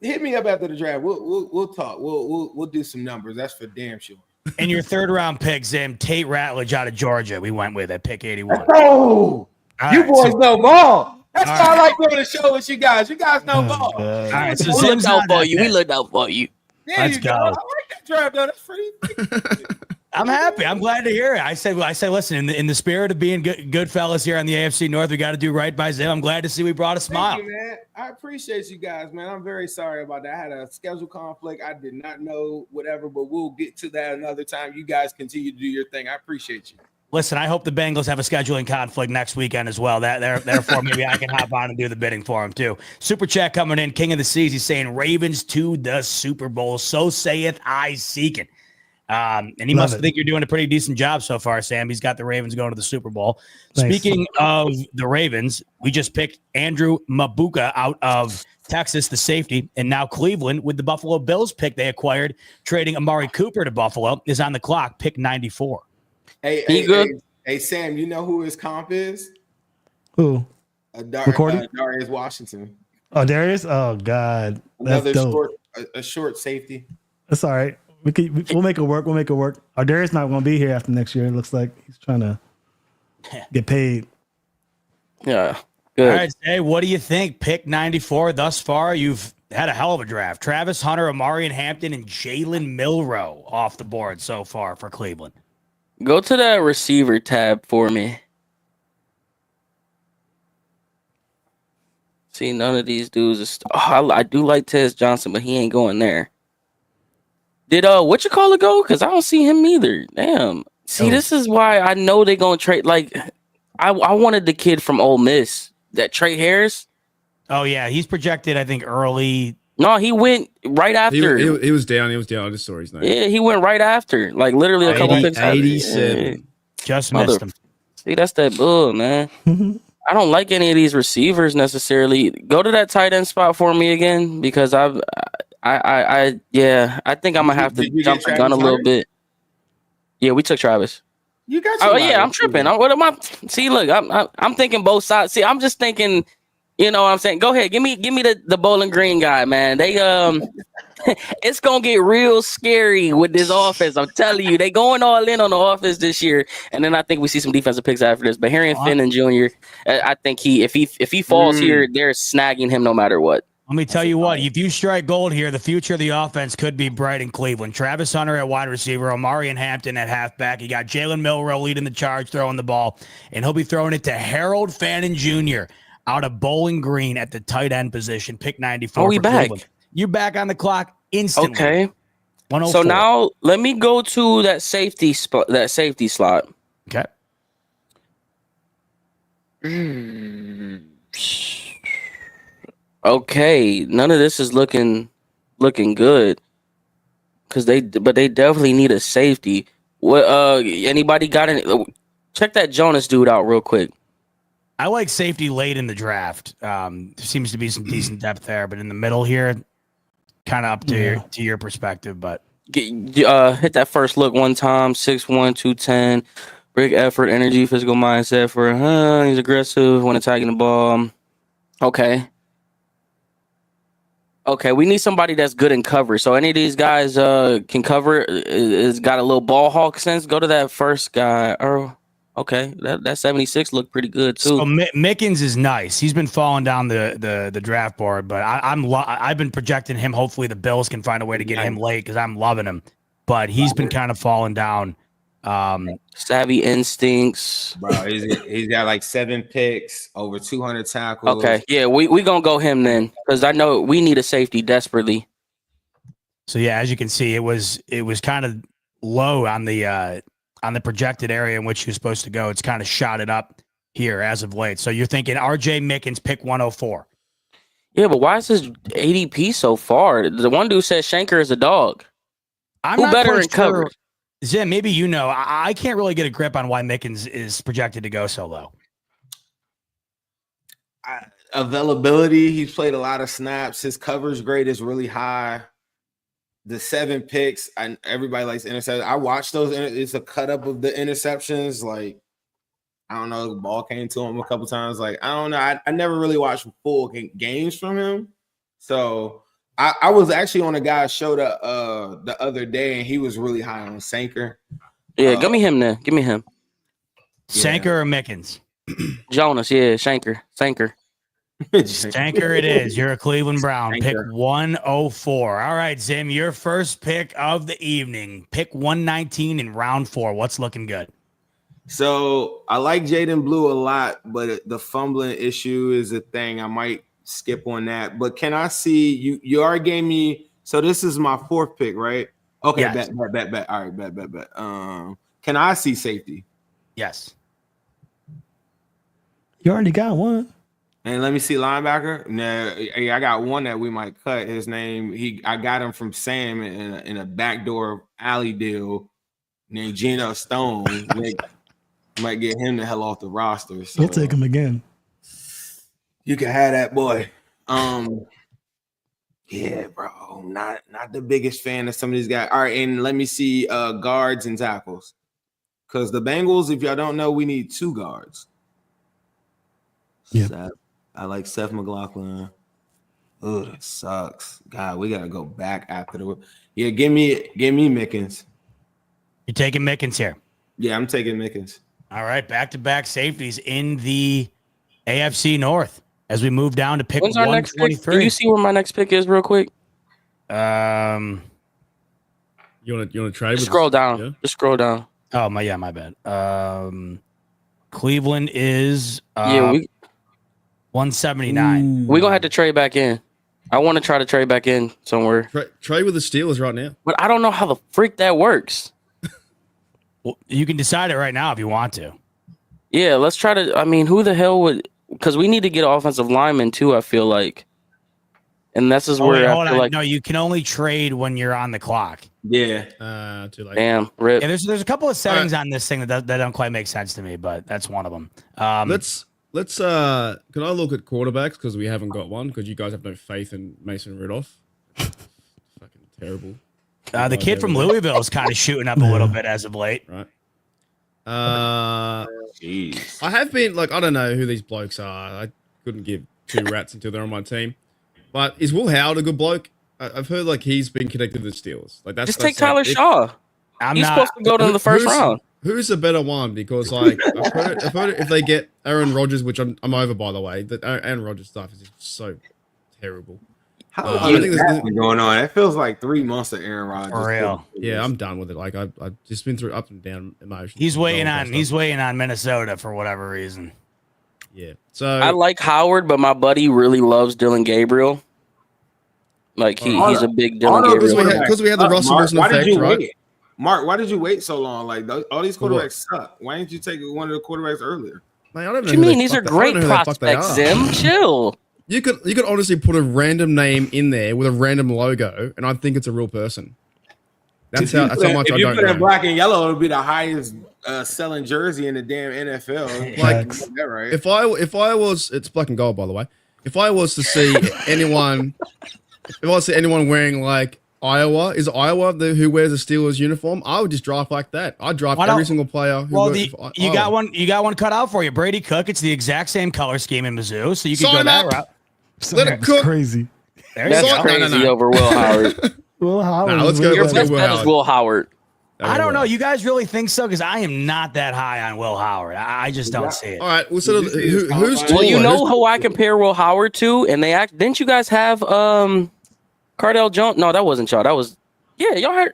Hit me up after the draft. We'll talk. We'll do some numbers. That's for damn sure. and your third round pick, Zim, Tate Ratledge out of Georgia. We went with at pick 81. Oh, All you right, boys so- know ball. That's All why I right. like doing the show with you guys. You guys know ball. All right, so We Zim's looked out on for that you. We pick. looked out for you. There Let's you go. go. I like that draft though. That's pretty. I'm happy. I'm glad to hear it. I say, listen, in the spirit of being good fellas here on the AFC North, we got to do right by Zim. I'm glad to see we brought a smile. Thank you, man. I appreciate you guys, man. I'm very sorry about that. I had a schedule conflict. I did not know whatever, but we'll get to that another time. You guys continue to do your thing. I appreciate you. Listen, I hope the Bengals have a scheduling conflict next weekend as well. Therefore, maybe I can hop on and do the bidding for them too. Super chat coming in. King of the Seas. He's saying Ravens to the Super Bowl. So saith I seek it. And he must think you're doing a pretty decent job so far, Sam. He's got the Ravens going to the Super Bowl. Thanks. Speaking of the Ravens, we just picked Andrew Mabuka out of Texas, the safety, and now Cleveland with the Buffalo Bills pick they acquired, trading Amari Cooper to Buffalo, is on the clock, pick 94. Hey, Sam, you know who his comp is? Who? Recording? Darius Washington. Oh, Darius? Oh, God. That's Another dope. short safety. That's all right. We'll make it work. We'll make it work. Darius not going to be here after next year. It looks like he's trying to get paid. Yeah. All Good. right, Zay, what do you think? Pick 94 thus far. You've had a hell of a draft. Travis Hunter, Amari Hampton, and Jalen Milroe off the board so far for Cleveland. Go to that receiver tab for me. See, none of these dudes are I do like Tez Johnson, but he ain't going there. Did what you call it go? Because I don't see him either. Damn. See, this is why I know they're gonna trade. Like, I wanted the kid from Ole Miss, that Trey Harris. Oh yeah, he's projected, I think, early. No, he went right after. He was down. He was down. I just saw his name. Yeah, he went right after. Like literally a couple picks. 87. Just missed him. See, that's that bull, man. I don't like any of these receivers necessarily. Go to that tight end spot for me again because I think I'm gonna have to jump the gun a little bit. Yeah, we took Travis. You got. Oh yeah, I'm tripping. What am I? See, look, I'm thinking both sides. See, I'm just thinking. You know what I'm saying? Go ahead, give me the Bowling Green guy, man. They it's gonna get real scary with this offense. I'm telling you, they going all in on the offense this year, and then I think we see some defensive picks after this. But Harry Finn Jr., I think if he falls here, they're snagging him no matter what. Let me tell you what, if you strike gold here, the future of the offense could be bright in Cleveland. Travis Hunter at wide receiver, Amari and Hampton at halfback. You got Jalen Milroe leading the charge, throwing the ball, and he'll be throwing it to Harold Fannin Jr. out of Bowling Green at the tight end position, pick 94. Oh, we back. Cleveland. You back on the clock instantly. Okay. 104. So now let me go to that safety spot. That safety slot. Okay. Okay, none of this is looking good because they definitely need a safety. What anybody got any? Check that Jonas dude out real quick. I like safety late in the draft. Seems to be some decent depth there, but in the middle here, kind of up to your perspective. But Hit that first look one time. 6'1", 210. Big effort, energy, physical mindset for he's aggressive when attacking the ball. Okay, we need somebody that's good in cover. So any of these guys can cover. Is got a little ball hawk sense. Go to that first guy. Okay, that 76 looked pretty good too. So Mickens is nice. He's been falling down the draft board, but I've been projecting him. Hopefully the Bills can find a way to get him late because I'm loving him. But he's been kind of falling down. Savvy instincts. Bro, he's got like 7 picks, over 200 tackles. Okay, yeah, we gonna go him then because I know we need a safety desperately. So yeah, as you can see, it was kind of low on the projected area in which he was supposed to go. It's kind of shot it up here as of late. So you're thinking R.J. Mickens pick 104. Yeah, but why is his ADP so far? The one dude said Shanker is a dog. I'm Who not better quite in sure. coverage? Zim, maybe you know. I can't really get a grip on why Mickens is projected to go so low. Availability, he's played a lot of snaps. His coverage grade is really high. The 7 picks, and everybody likes interceptions. I watched those. It's a cut up of the interceptions. Like, I don't know, the ball came to him a couple times. Like, I don't know. I never really watched full games from him. So I was actually on a guy's show the other day, and he was really high on Sanker. Yeah, give me him then. Give me him. Sanker or Mickens? Jonas, yeah, Shanker. Sanker it is. You're a Cleveland Brown. Pick Sanker. 104. All right, Zim, your first pick of the evening. Pick 119 in round 4. What's looking good? So I like Jaden Blue a lot, but the fumbling issue is a thing. I might skip on that. But can I see you? You already gave me. So this is my 4th pick, right? Okay, Yes. bet. All right, bet. Can I see safety? Yes. You already got one. And let me see linebacker. No, I got one that we might cut. His name, I got him from Sam in a backdoor alley deal named Geno Stone. might get him the hell off the roster. So We'll take him again. you can have that boy. Yeah, bro. Not the biggest fan of some of these guys. All right, and let me see guards and tackles. Because the Bengals, if y'all don't know, we need 2 guards. Yep. I like Seth McLaughlin. Oh, that sucks. God, we gotta go back after the. Yeah, give me Mickens. You're taking Mickens here. Yeah, I'm taking Mickens. All right, back-to-back safeties in the AFC North as we move down to pick When's our next pick? 123. Can you see where my next pick is real quick? You want to trade? With Scroll us? down. Yeah? Just scroll down. Oh, my bad. Cleveland is Yeah, we 179. we gonna have to trade back in. I want to try to trade back in somewhere, Trade with the Steelers right now. but I don't know how the freak that works. Well, you can decide it right now if you want to. Yeah, let's try to. I mean, who the hell would? Because we need to get offensive linemen too. I feel like, and this is where I feel like. No, you can only trade when you're on the clock. Yeah. Too late. Damn, rip. Yeah, there's a couple of settings on this thing that don't quite make sense to me, but that's one of them. Let's can I look at quarterbacks because we haven't got one because you guys have no faith in Mason Rudolph. Fucking terrible. The kid from Louisville is kind of shooting up a little bit as of late. Right. Jeez. I have been like I don't know who these blokes are. I couldn't give 2 rats until they're on my team. But is Will Howard a good bloke? I've heard like he's been connected to the Steelers. Like that's Just take like, Tyler Shaw. He's supposed to go to the first round. Who's a better one? Because like I've heard it, if they get Aaron Rodgers, which I'm over by the way, that Aaron Rodgers stuff is just so terrible. How I long think has there's- that been going on? It feels like 3 months of Aaron Rodgers. For real. Yeah, I'm done with it. Like I've just been through up and down emotions. He's waiting on Minnesota for whatever reason. Yeah. So I like Howard, but my buddy really loves Dylan Gabriel. Like he's a big Dylan Gabriel. because we had the Russell Wilson Why did effect, you right? wait? Mark, why did you wait so long? Like all these For what? quarterbacks suck. Why didn't you take one of the quarterbacks earlier? Mate, I don't know What you who mean? they These are fuck they- I don't great know who the fuck they prospects, are. Zim. Chill. You could honestly put a random name in there with a random logo, and I think it's a real person. That's how much I If you don't put in know. black and yellow, it'll be the highest selling jersey in the damn NFL. Like, Facts. that right? If I was, it's black and gold by the way. If I was to see anyone, wearing like Iowa, is Iowa who wears a Steelers uniform? I would just draft like that. I'd draft Why every don't- single player. Who Well, works for you Iowa. got one cut out for you. Brady Cook. It's the exact same color scheme in Mizzou, so you can go Sign that up. route. Let it That's cook. crazy. There you That's go. No, crazy no. over Will Howard. Well, how Nah, let's go- Your let's go best Will bet is Howard. Will Howard. I don't know. You guys really think so? Because I am not that high on Will Howard. I just don't see it. All right. Well, so Did you see his who's combine? taller? Well, you know Who's- who I compare Will Howard to, and didn't you guys have Cardell Jones? No, that wasn't y'all. That was y'all had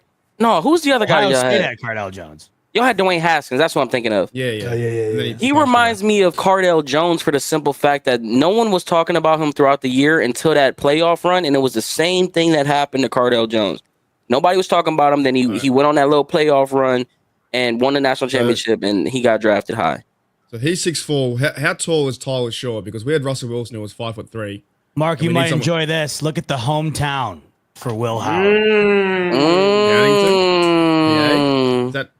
who's the other guy Ohio y'all State had? had Cardell Jones. Y'all had Dwayne Haskins. That's what I'm thinking of. Yeah. Yeah. And then He reminds me of Cardell Jones for the simple fact that no one was talking about him throughout the year until that playoff run, and it was the same thing that happened to Cardell Jones. Nobody was talking about him. Then he went on that little playoff run and won the national championship, and he got drafted high. So he's 6'4". How tall is Tyler Shaw? Because we had Russell Wilson who was 5'3", Mark, And you we need might someone- enjoy this. Look at the hometown for Will Howard. Yeah. Is that?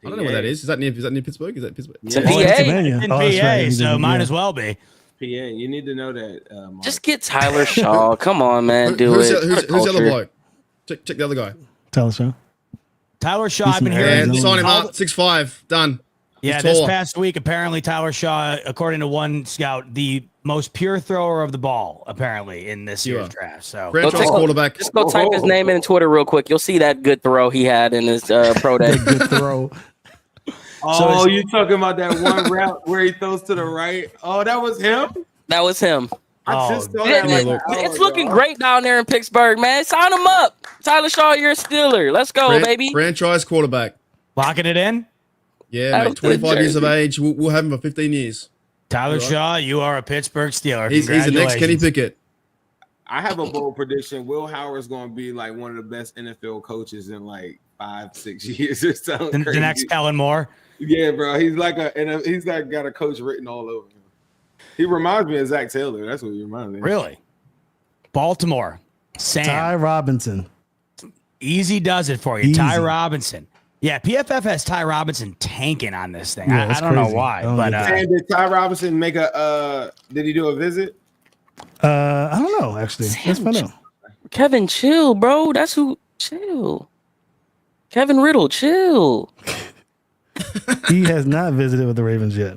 I don't know where that is. Is that near Pittsburgh? Is that Pittsburgh? It's in Yeah. PA. Pennsylvania. In Oh, that's PA, right. He's so in- might yeah. as well be. PA, you need to know that. Mark. Just get Tyler Shaw. Come on, man. Do who's it. The, who's For the other culture. bloke? Check the other guy. Tell us, Sean. Tyler Shaw, I've been Yeah, hearing. Yeah, sign him all- up. 6'5", done. Yeah, He's this taller. past week, apparently Tyler Shaw, according to one scout, the most pure thrower of the ball, apparently, in this year's Yeah. draft. So Franchise take a- quarterback. Just go type his name in Twitter real quick. You'll see that good throw he had in his pro day. Good throw. Oh, you talking about that one route where he throws to the right? Oh, that was him. That was him. I just saw Yeah, that. yeah, like look. an hour It's looking ago. great down there in Pittsburgh, man. Sign him up. Tyler Shaw, you're a Steeler. Let's go, baby. Franchise quarterback. locking it in. Yeah, Out mate. of the 25 years of jersey. age. We'll have him for 15 years. Tyler Right. Shaw, you are a Pittsburgh Steeler. He's the next Kenny Congratulations. Pickett. I have a bold prediction. Will Howard's going to be like one of the best NFL coaches in like 5-6 years or something. The next Kellen Moore. Yeah, bro. He's like he's like got a coach written all over him. He reminds me of Zach Taylor. That's what he reminds me of. Really? Baltimore. Sam. Ty Robinson. Easy does it for you. Easy. Ty Robinson. Yeah, PFF has Ty Robinson tanking on this thing. Yeah, I that's don't know crazy. why, I don't but get that. And did Ty Robinson make did he do a visit? I don't know, actually. Let's find out. Kevin, chill, bro. That's who. Chill. Kevin Riddle, chill. He has not visited with the Ravens yet.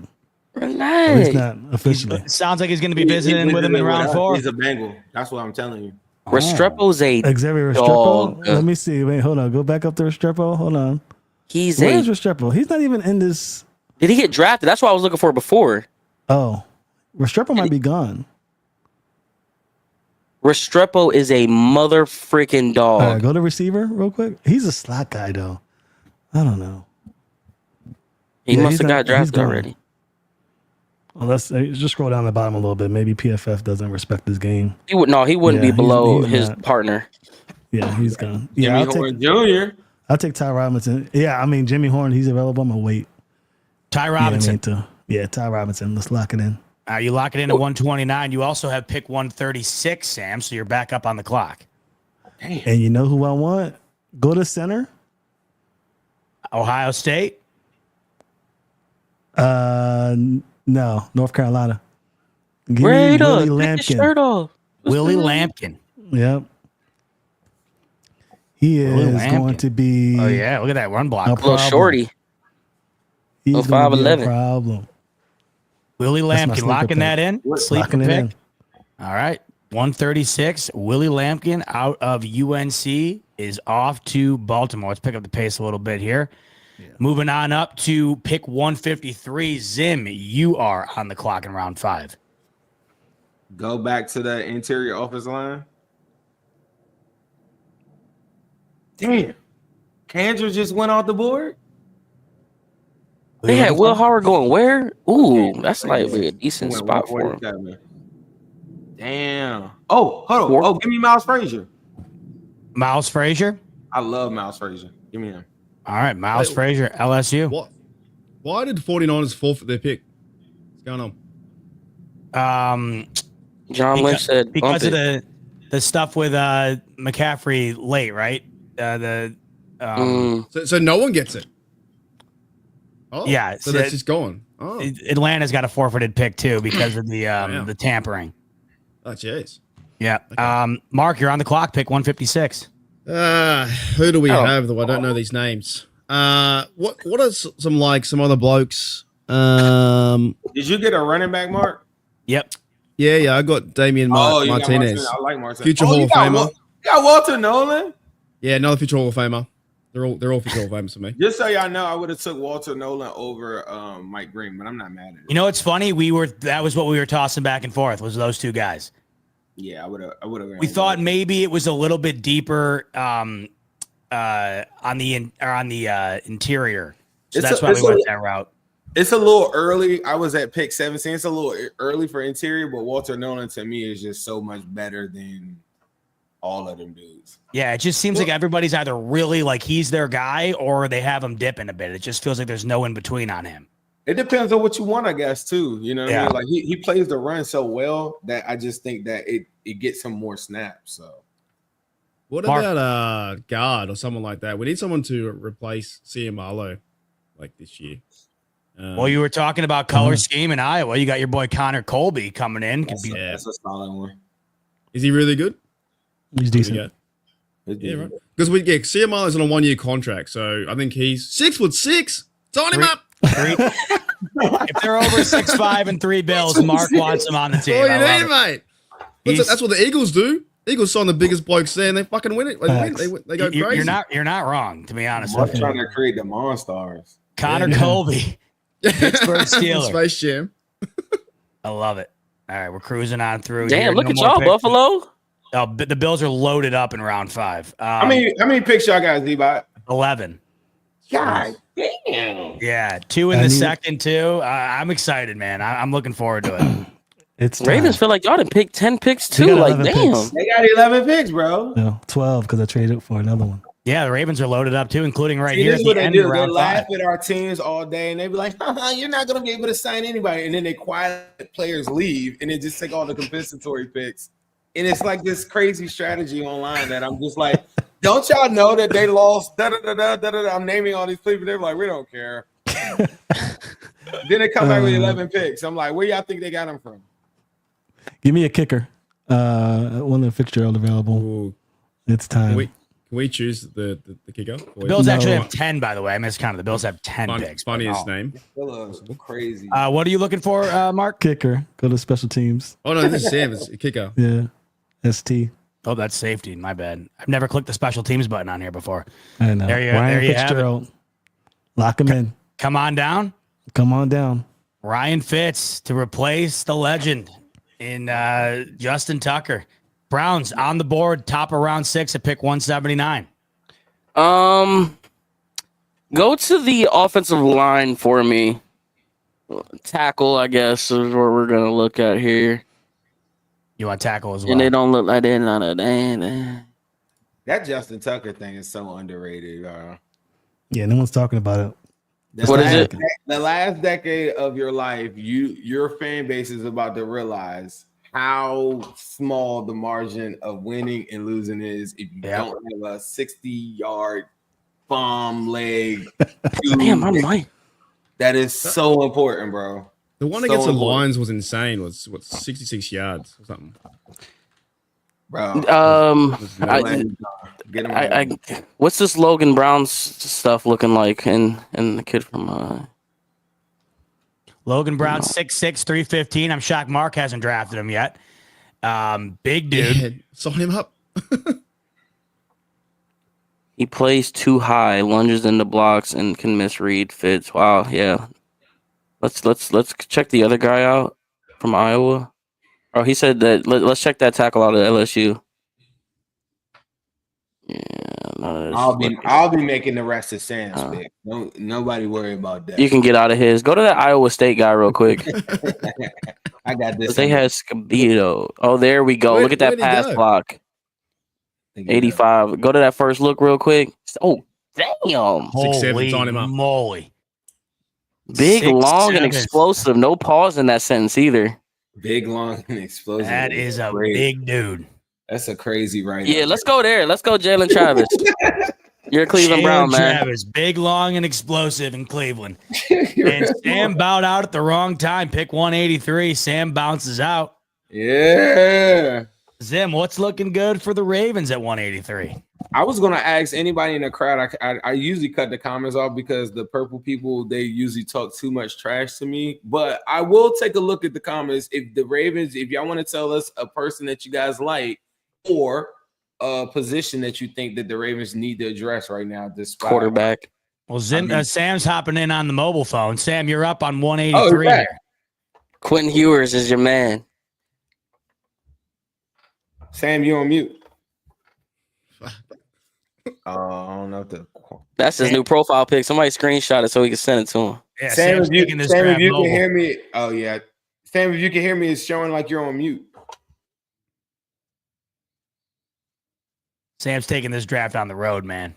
At Relax. least not officially. sounds like he's going to be visiting with him in round 4. He's a Bengal. That's what I'm telling you. Restrepo's a Xavier Dog. Restrepo. Let me see. Wait, hold on. Go back up to Restrepo. Hold on. he's Where is a. Restrepo? He's not even in this. Did he get drafted? That's what I was looking for before. Oh, Restrepo might be gone. Restrepo is a mother freaking dog. All right, go to receiver real quick. He's a slot guy though. I don't know. He Yeah, must he's have not- got drafted he's gone. already. Well, let's just scroll down the bottom a little bit. Maybe PFF doesn't respect this game. He would no. He wouldn't Yeah, be below he's his not. partner. Yeah, he's gone. Yeah, Jimmy Horn Jr. I'll take Ty Robinson. Yeah, I mean Jimmy Horn. He's available. I'm gonna wait. Ty Yeah, Robinson. Ty Robinson. Let's lock it in. You lock it in at 129. You also have pick 136, Sam, so you're back up on the clock. And you know who I want? Go to center. Ohio State. No, North Carolina. Give me Wait up. Willie Take his shirt off. Willie Lampkin. Yep. He is Willie Lampkin. going to be. Oh, yeah. Look at that run block. No Little problem. shorty. He's little going to be a 5'11". problem. Willie That's my Lampkin. sleeper Locking pick. that in. Sleeper Locking it pick. in. All right. 136. Willie Lampkin out of UNC is off to Baltimore. Let's pick up the pace a little bit here. Moving on up to pick 153. Zim, you are on the clock in round 5. Go back to the interior offense line. Damn. Kandra just went off the board. They had Will Howard going where? Ooh, that's like a decent Went spot for him. 147. Damn. Oh, hold on. Four. Oh, give me Miles Frazier. Miles Frazier. I love Miles Frazier. Give me him. All right. Miles Wait, Frazier, LSU. What? Why did 49ers forfeit their pick? What's going on? John Lynch said because bump of it. the stuff with McCaffrey late, right? So no one gets it. Oh, Yeah, So so that's just gone. Oh, Atlanta's got a forfeited pick too because of the tampering. oh jeez. Yeah. Mark, you're on the clock. Pick 156. Who do we Oh. have though? I don't know these names. What are some other blokes? Did you get a running back, Mark? Yep. Yeah, I got Damian You got Martinez. I like Martinez. Future Hall you of got Famer. You got Walter Nolan. Yeah, another future Hall of Famer. They're all future Hall of Famers for me. Just so y'all know, I would have took Walter Nolan over Mike Green, but I'm not mad at it. You know what's funny? That was what we were tossing back and forth. Was those two guys? Yeah, I would have. We thought maybe it was a little bit deeper on the interior, so It's that's a- why we it's a- went that route. it's a little early. I was at pick 17. It's a little early for interior, but Walter Nolan to me is just so much better than all of them dudes. Yeah, it just seems like everybody's either really like he's their guy or they have him dipping a bit. It just feels like there's no in between on him. It depends on what you want, I guess, too. You know what I Yeah. mean? Like he plays the run so well that I just think that it gets him more snaps. So What Mark. about guard or someone like that? We need someone to replace Ciamalo like this year. Well, you were talking about color scheme in Iowa. You got your boy Connor Colby coming in. Could be that's a solid one. Is he really good? He's decent. Yeah, right. Because Ciamalo's on a 1-year contract, so I think he's 6'6". Sign him up. If they're over 6'5" and 3 bills, Mark wants him on the team. All you need, mate. That's what the Eagles do. Eagles sign the biggest blokes there, and they fucking win it. They go crazy. You're not wrong, to be honest. I'm trying to create the Monstars. Connor Colby, Pittsburgh Steelers. Space Jam. I love it. All right, we're cruising on through. Damn, here. look No at more y'all, picks. Buffalo. Oh, the Bills are loaded up in round 5. How many picks y'all got, Z-Bot? 11. God damn. Yeah, 2 in the second, too. I'm excited, man. I'm looking forward to it. It's time. Ravens feel like y'all done picked 10 picks They too. got Like, 11 damn. picks. They got 11 picks, bro. No, 12 because I traded for another one. Yeah, the Ravens are loaded up, too, including right See, here this at is what the they end do. of They round 5. laugh at our teams all day, and they be like, you're not going to be able to sign anybody. And then they quiet players leave, and they just take all the compensatory picks. And it's like this crazy strategy online that I'm just like, don't y'all know that they lost? I'm naming all these people. They're like, we don't care. Then they come back with 11 picks. I'm like, where y'all think they got them from? Give me a kicker. One of Fitzgerald available. Ooh. It's time. Can we choose the kicker? The Bills actually have 10, by the way. I miscounted. The Bills have 10 picks. Funniest name. Crazy. What are you looking for, Mark? Kicker. Go to special teams. Oh no, this is Sam. It's a kicker. Yeah. ST. Oh, that's safety. My bad. I've never clicked the special teams button on here before. I know. There you Ryan have it. Fitzgerald. Lock him in. Come on down. Come on down. Ryan Fitz to replace the legend in Justin Tucker. Browns on the board, top of round 6 at pick 179. Go to the offensive line for me. Tackle, I guess, is what we're gonna look at here. You want tackle as well? And they don't look like they're not a damn. That Justin Tucker thing is so underrated, y'all. Yeah, no one's talking about it. What is it? The last decade of your life, your fan base is about to realize how small the margin of winning and losing is if you don't have a 60-yard bomb leg. Damn, I'm right. That is so important, bro. The one So against the important. Lions was insane. Was 66 yards or something. Bro. Get him What's this Logan Brown stuff looking like? And the kid from Logan Brown, 6'6", 315. I'm shocked Mark hasn't drafted him yet. Big dude. Yeah, sign him up. he plays too high, lunges into blocks, and can misread fits. Wow, yeah. Let's check the other guy out from Iowa. Oh, he said that. Let's check that tackle out at LSU. Yeah, no, I'll be making the rest of Sam's pick. Nobody worry about that. you can get out of his. Go to that Iowa State guy real quick. I got this. They had Scabito. Oh, there we go. Look at that pass block. 85. Go to that first look real quick. Oh, damn. 6'7", sign him up. Moly. Big, 6'7". long, and explosive. No pause in that sentence either. Big, long, and explosive. That is a Crazy. big dude. That's a crazy right Yeah, let's go there. Let's go, Jalen Travis. You're a Cleveland Jalen Brown, man. Travis, big, long, and explosive in Cleveland. And Sam bowed out at the wrong time. Pick 183. Sam bounces out. Yeah. Zim, what's looking good for the Ravens at 183? I was gonna ask anybody in the crowd. I usually cut the comments off because the purple people, they usually talk too much trash to me. But I will take a look at the comments. If the Ravens, if y'all want to tell us a person that you guys like or a position that you think that the Ravens need to address right now at this spot. Quarterback. Well, Sam's hopping in on the mobile phone. Sam, you're up on 183 yeah. here. Quentin Ewers is your man. Sam, you on mute. I don't know That's his new profile pic. Somebody screenshot it so he can send it to him. Yeah, Sam, Sam's if you, taking this Sam, grab if you mobile. can hear me. Oh yeah. Sam, if you can hear me, it's showing like you're on mute. Sam's taking this draft on the road, man.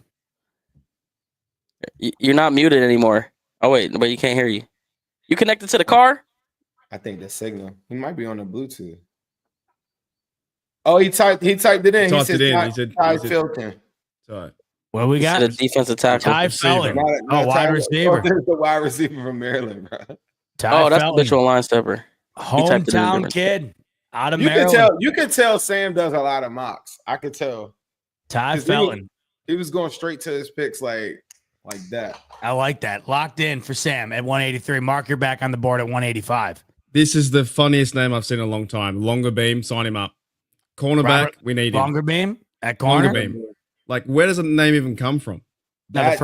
You're not muted anymore. Oh, wait, but you can't hear you. You connected to the car? I think the signal. He might be on the Bluetooth. Oh, he typed it in. He said Ty Filton. Sorry. What we got? The defensive tackle. Ty Felton. Wide receiver. There's the wide receiver from Maryland, bro. Ty That's Felton. the bitch line stepper. Hometown kid out of Maryland. You can tell Sam does a lot of mocks. I could tell. Ty Felton. He was going straight to his picks like that. I like that. Locked in for Sam at 183. Mark, you're back on the board at 185. This is the funniest name I've seen in a long time. Longer beam, sign him up. Cornerback, we need him. Longer beam at corner. Longer beam. Like, where does the name even come from? That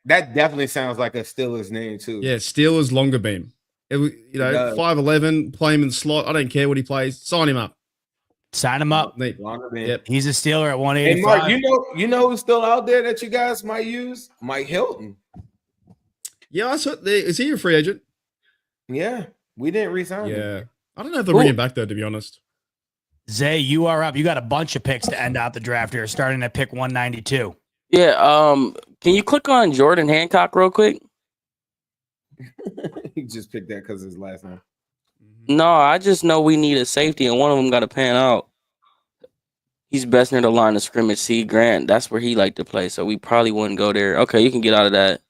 definitely sounds like a Steelers name too. Yeah, Steelers longer beam. It was, 5'11", play him in the slot. I don't care what he plays. Sign him up. Sign him up. Longer beam. Yep. He's a Steeler at 185. Hey, Mark, you know who's still out there that you guys might use? Mike Hilton. Yeah, I saw. Is he a free agent? Yeah, we didn't resign him. Yeah, I don't know if they'll bring him back though. To be honest, Zay, you are up. You got a bunch of picks to end out the draft here, starting at pick 192. Yeah. Can you click on Jordan Hancock real quick? He just picked that because his last name. No, I just know we need a safety, and one of them got to pan out. He's best near the line of scrimmage. C. Grant, that's where he liked to play, so we probably wouldn't go there. Okay, you can get out of that.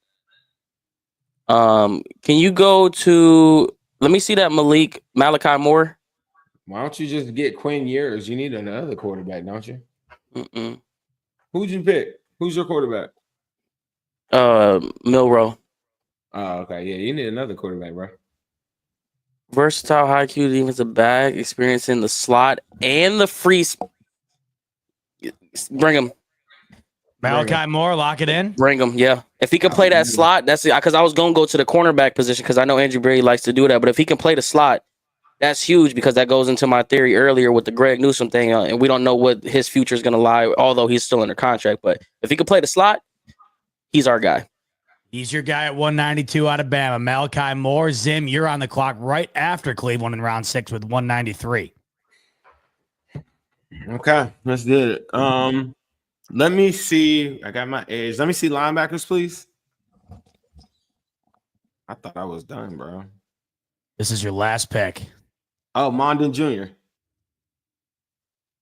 Can you go to? Let me see that Malachi Moore. Why don't you just get Quinn Ewers? You need another quarterback, don't you? Mm-mm. Who'd you pick? Who's your quarterback? Milrow. Oh, okay. Yeah, you need another quarterback, bro. Versatile, high Q defensive back, experience in the slot and the free. Bring him. Malachi Moore, lock it in. Bring him, yeah. If he can play that slot, that's it. Because I was going to go to the cornerback position because I know Andrew Berry likes to do that. But if he can play the slot, that's huge because that goes into my theory earlier with the Greg Newsome thing. And we don't know what his future is going to lie, although he's still under contract. But if he can play the slot, he's our guy. He's your guy at 192 out of Bama. Malachi Moore. Zim, you're on the clock right after Cleveland in round 6 with 193. Okay, let's do it. Let me see. I got my edge. Let me see linebackers, please. I thought I was done, bro. This is your last pick. Oh, Mondon Jr.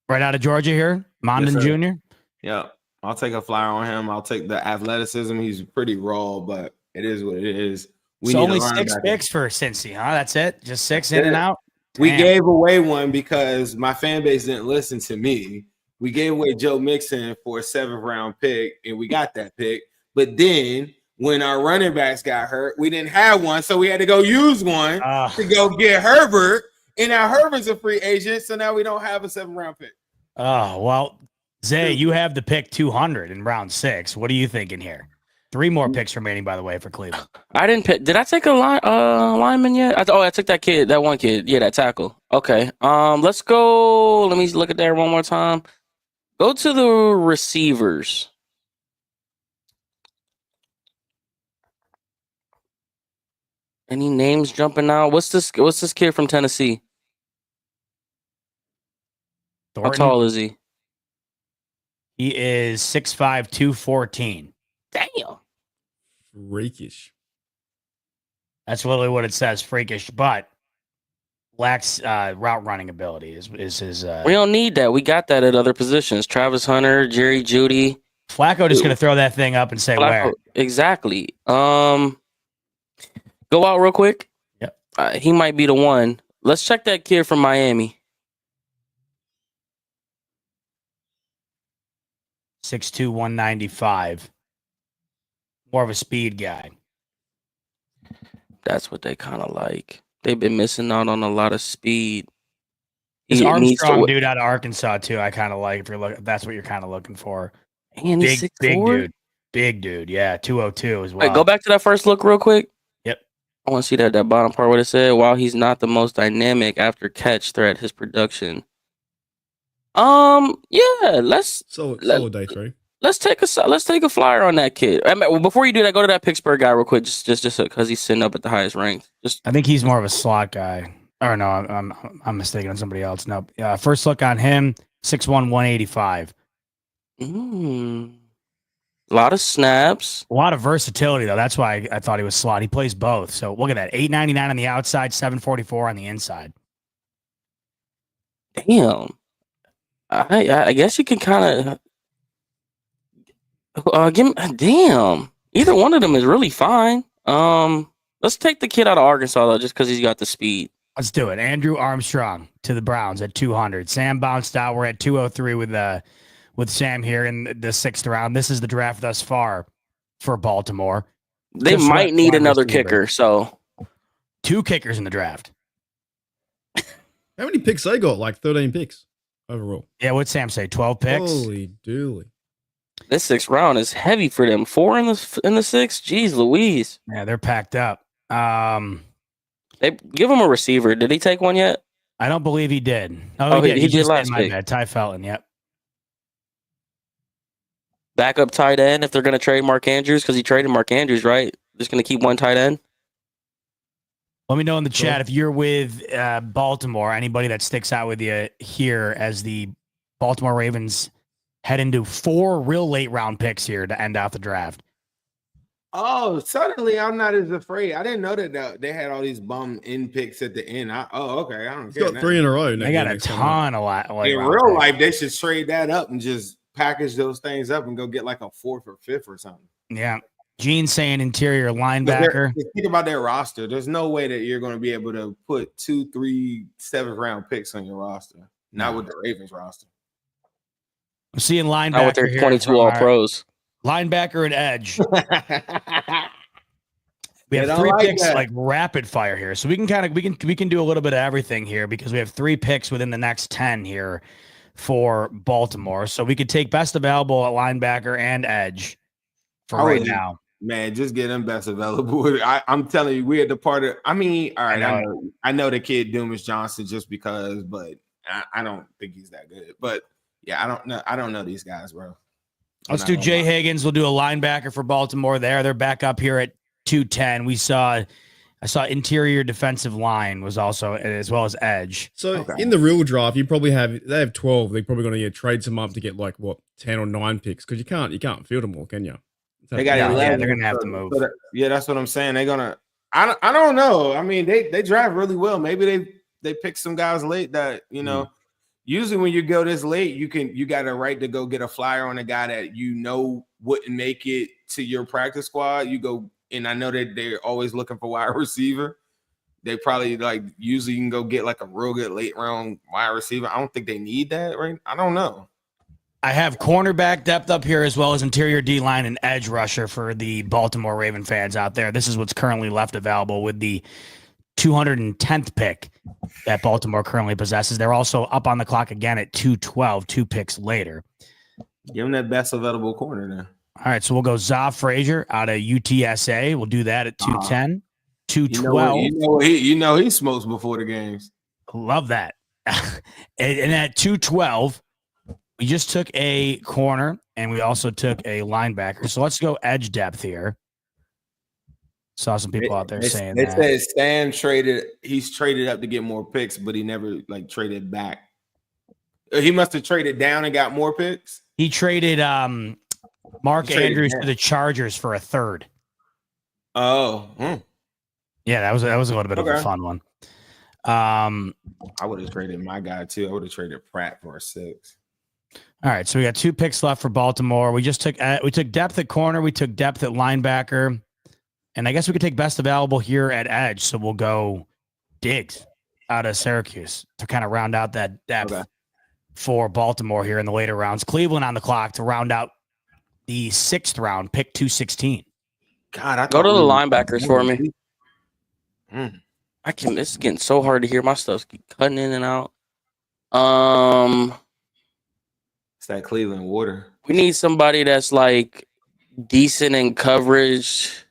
Right out of Georgia here. Mondon Yes, Jr. Yeah, I'll take a flyer on him. I'll take the athleticism. He's pretty raw, but it is what it is. We So need only a 6 linebacker. picks for Cincy, huh? That's it? Just 6 in and out? We Damn. gave away one because my fan base didn't listen to me. We gave away Joe Mixon for a 7th round pick, and we got that pick. But then when our running backs got hurt, we didn't have one, so we had to go use one to go get Herbert. And now Herbert's a free agent, so now we don't have a 7th round pick. Oh, well, Zay, you have the pick 200 in round 6. What are you thinking here? 3 more picks remaining, by the way, for Cleveland. I didn't pick. Did I take a lineman yet? I took that one kid. Yeah, that tackle. Okay. Let's go. Let me look at that one more time. Go to the receivers. Any names jumping out? What's this kid from Tennessee? Thornton, How tall is he? he is 6'5", 214. Damn. freakish. That's literally what it says, freakish, but lacks route running ability is his. We don't need that. We got that at other positions. Travis Hunter, Jerry Jeudy. Flacco just going to throw that thing up and say where. Exactly. Go out real quick. Yep. He might be the one. Let's check that kid from Miami. 6'2", 195. More of a speed guy. That's what they kind of like. They've been missing out on a lot of speed. He's He needs Armstrong to- dude out of Arkansas too. I kind of like if that's what you're kind of looking for. Man, he's Big 6'4"? dude. Big dude. Yeah, 202 as well. Wait, go back to that first look real quick. Yep. I want to see that bottom part where it said, while he's not the most dynamic after catch threat, his production. Yeah, let's Solid day 3. take a flyer on that kid. Before you do that, go to that Pittsburgh guy real quick, just because he's sitting up at the highest rank. I think he's more of a slot guy. Or no, I'm mistaken on somebody else. No, first look on him, 6'1", 185. A lot of snaps. A lot of versatility, though. That's why I thought he was slot. He plays both. So look at that. $8.99 on the outside, $7.44 on the inside. Damn. I guess you can kind of give him. Damn. Either one of them is really fine. Let's take the kid out of Arkansas though, just because he's got the speed. Let's do it. Andrew Armstrong to the Browns at 200. Sam bounced out. We're at 203 with Sam here in the 6th round. This is the draft thus far for Baltimore. They might need another kicker. So 2 kickers in the draft. How many picks they got? Like 13 picks overall. Yeah, what'd Sam say? 12 picks? Holy dooly. This 6th round is heavy for them. 4 in the 6th. Jeez Louise. Yeah, they're packed up. They give him a receiver. Did he take one yet? I don't believe he did. He did just last my week. bad. Ty Felton, yep. Backup tight end if they're going to trade Mark Andrews, because he traded Mark Andrews, right? Just going to keep one tight end? Let me know in the chat if you're with Baltimore, anybody that sticks out with you here as the Baltimore Ravens head into 4 real late round picks here to end out the draft. Oh, suddenly I'm not as afraid. I didn't know that they had all these bum in picks at the end. Okay. I don't He's care. got 3 in a row. They got a ton of lot. In real life, they should trade that up and just package those things up and go get like a 4th or 5th or something. Yeah. Gene saying interior linebacker. Think about their roster. There's no way that you're going to be able to put 2, 3, 7th round picks on your roster. Not with the Ravens roster. I'm seeing linebacker Not with their 22 all pros. Linebacker and edge. We have 3 picks like rapid fire here. So we can do a little bit of everything here because we have 3 picks within the next 10 here for Baltimore. So we could take best available at linebacker and edge for right now. Man, just get them best available. I'm telling you, we're at the part of. I mean, all right, I know the kid Dumas Johnson just because, but I don't think he's that good. But yeah, I don't know these guys, bro. Let's do Jay Higgins. We'll do a linebacker for Baltimore there. They're back up here at 210. I saw interior defensive line was also as well as edge. So in the real draft, they have 12. They're probably going to trade some up to get like 10 or 9 picks because you can't field them all, can you? They got 11. Yeah, they're gonna have to move. That's what I'm saying. They're gonna. I don't know. I mean, they draft really well. Maybe they pick some guys late that Usually when you go this late, you got a right to go get a flyer on a guy that wouldn't make it to your practice squad. You go, and I know that they're always looking for wide receiver. They probably usually you can go get like a real good late round wide receiver. I don't think they need that, right? I don't know. I have cornerback depth up here as well as interior D-line and edge rusher for the Baltimore Raven fans out there. This is what's currently left available with the 210th pick that Baltimore currently possesses. They're also up on the clock again at 212, 2 picks later. Give them that best available corner then. All right, so we'll go Zav Frazier out of UTSA. We'll do that at 210, 212. He smokes before the games. Love that. and at 212, we just took a corner and we also took a linebacker. So let's go edge depth here. Saw some people out there saying that. They said Stan he's traded up to get more picks, but he never traded back. He must have traded down and got more picks. He traded Mark Andrews to the Chargers for a 3rd. Oh. Yeah, that was a little bit of a fun one. I would have traded my guy too. I would have traded Pratt for a 6. All right, so we got 2 picks left for Baltimore. We took depth at corner, we took depth at linebacker, and I guess we could take best available here at edge. So we'll go Diggs out of Syracuse to kind of round out that depth for Baltimore here in the later rounds. Cleveland on the clock to round out the 6th round, pick 216. God, go to the linebackers for me. It's getting so hard to hear. My stuff's cutting in and out. It's that Cleveland water. We need somebody that's decent in coverage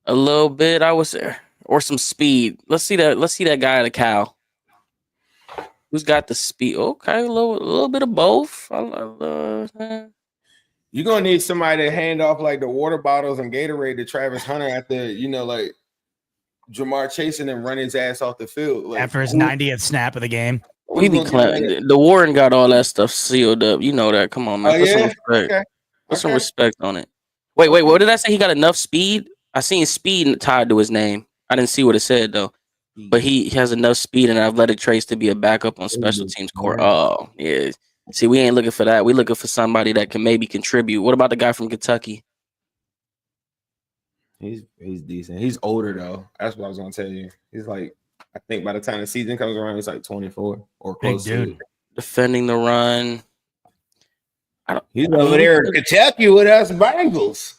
a little bit, I would say, or some speed. Let's see that guy at a Cal. Who's got the speed? Okay, a little bit of both. You're gonna need somebody to hand off the water bottles and Gatorade to Travis Hunter after Jamar chasing and run his ass off the field after his 90th snap of the game. We be the Warren got all that stuff sealed up. You know that. Come on, man. Oh, yeah? Okay. Put some Okay. respect on it. Wait. What did I say? He got enough speed? I seen speed tied to his name. I didn't see what it said though. But he has enough speed and athletic traits to be a backup on special teams core. Oh, yeah. See, we ain't looking for that. We looking for somebody that can maybe contribute. What about the guy from Kentucky? He's decent. He's older though. That's what I was gonna tell you. He's like, I think by the time the season comes around, he's like 24 or close to it. Defending the run. He's over there in Kentucky with us Bengals.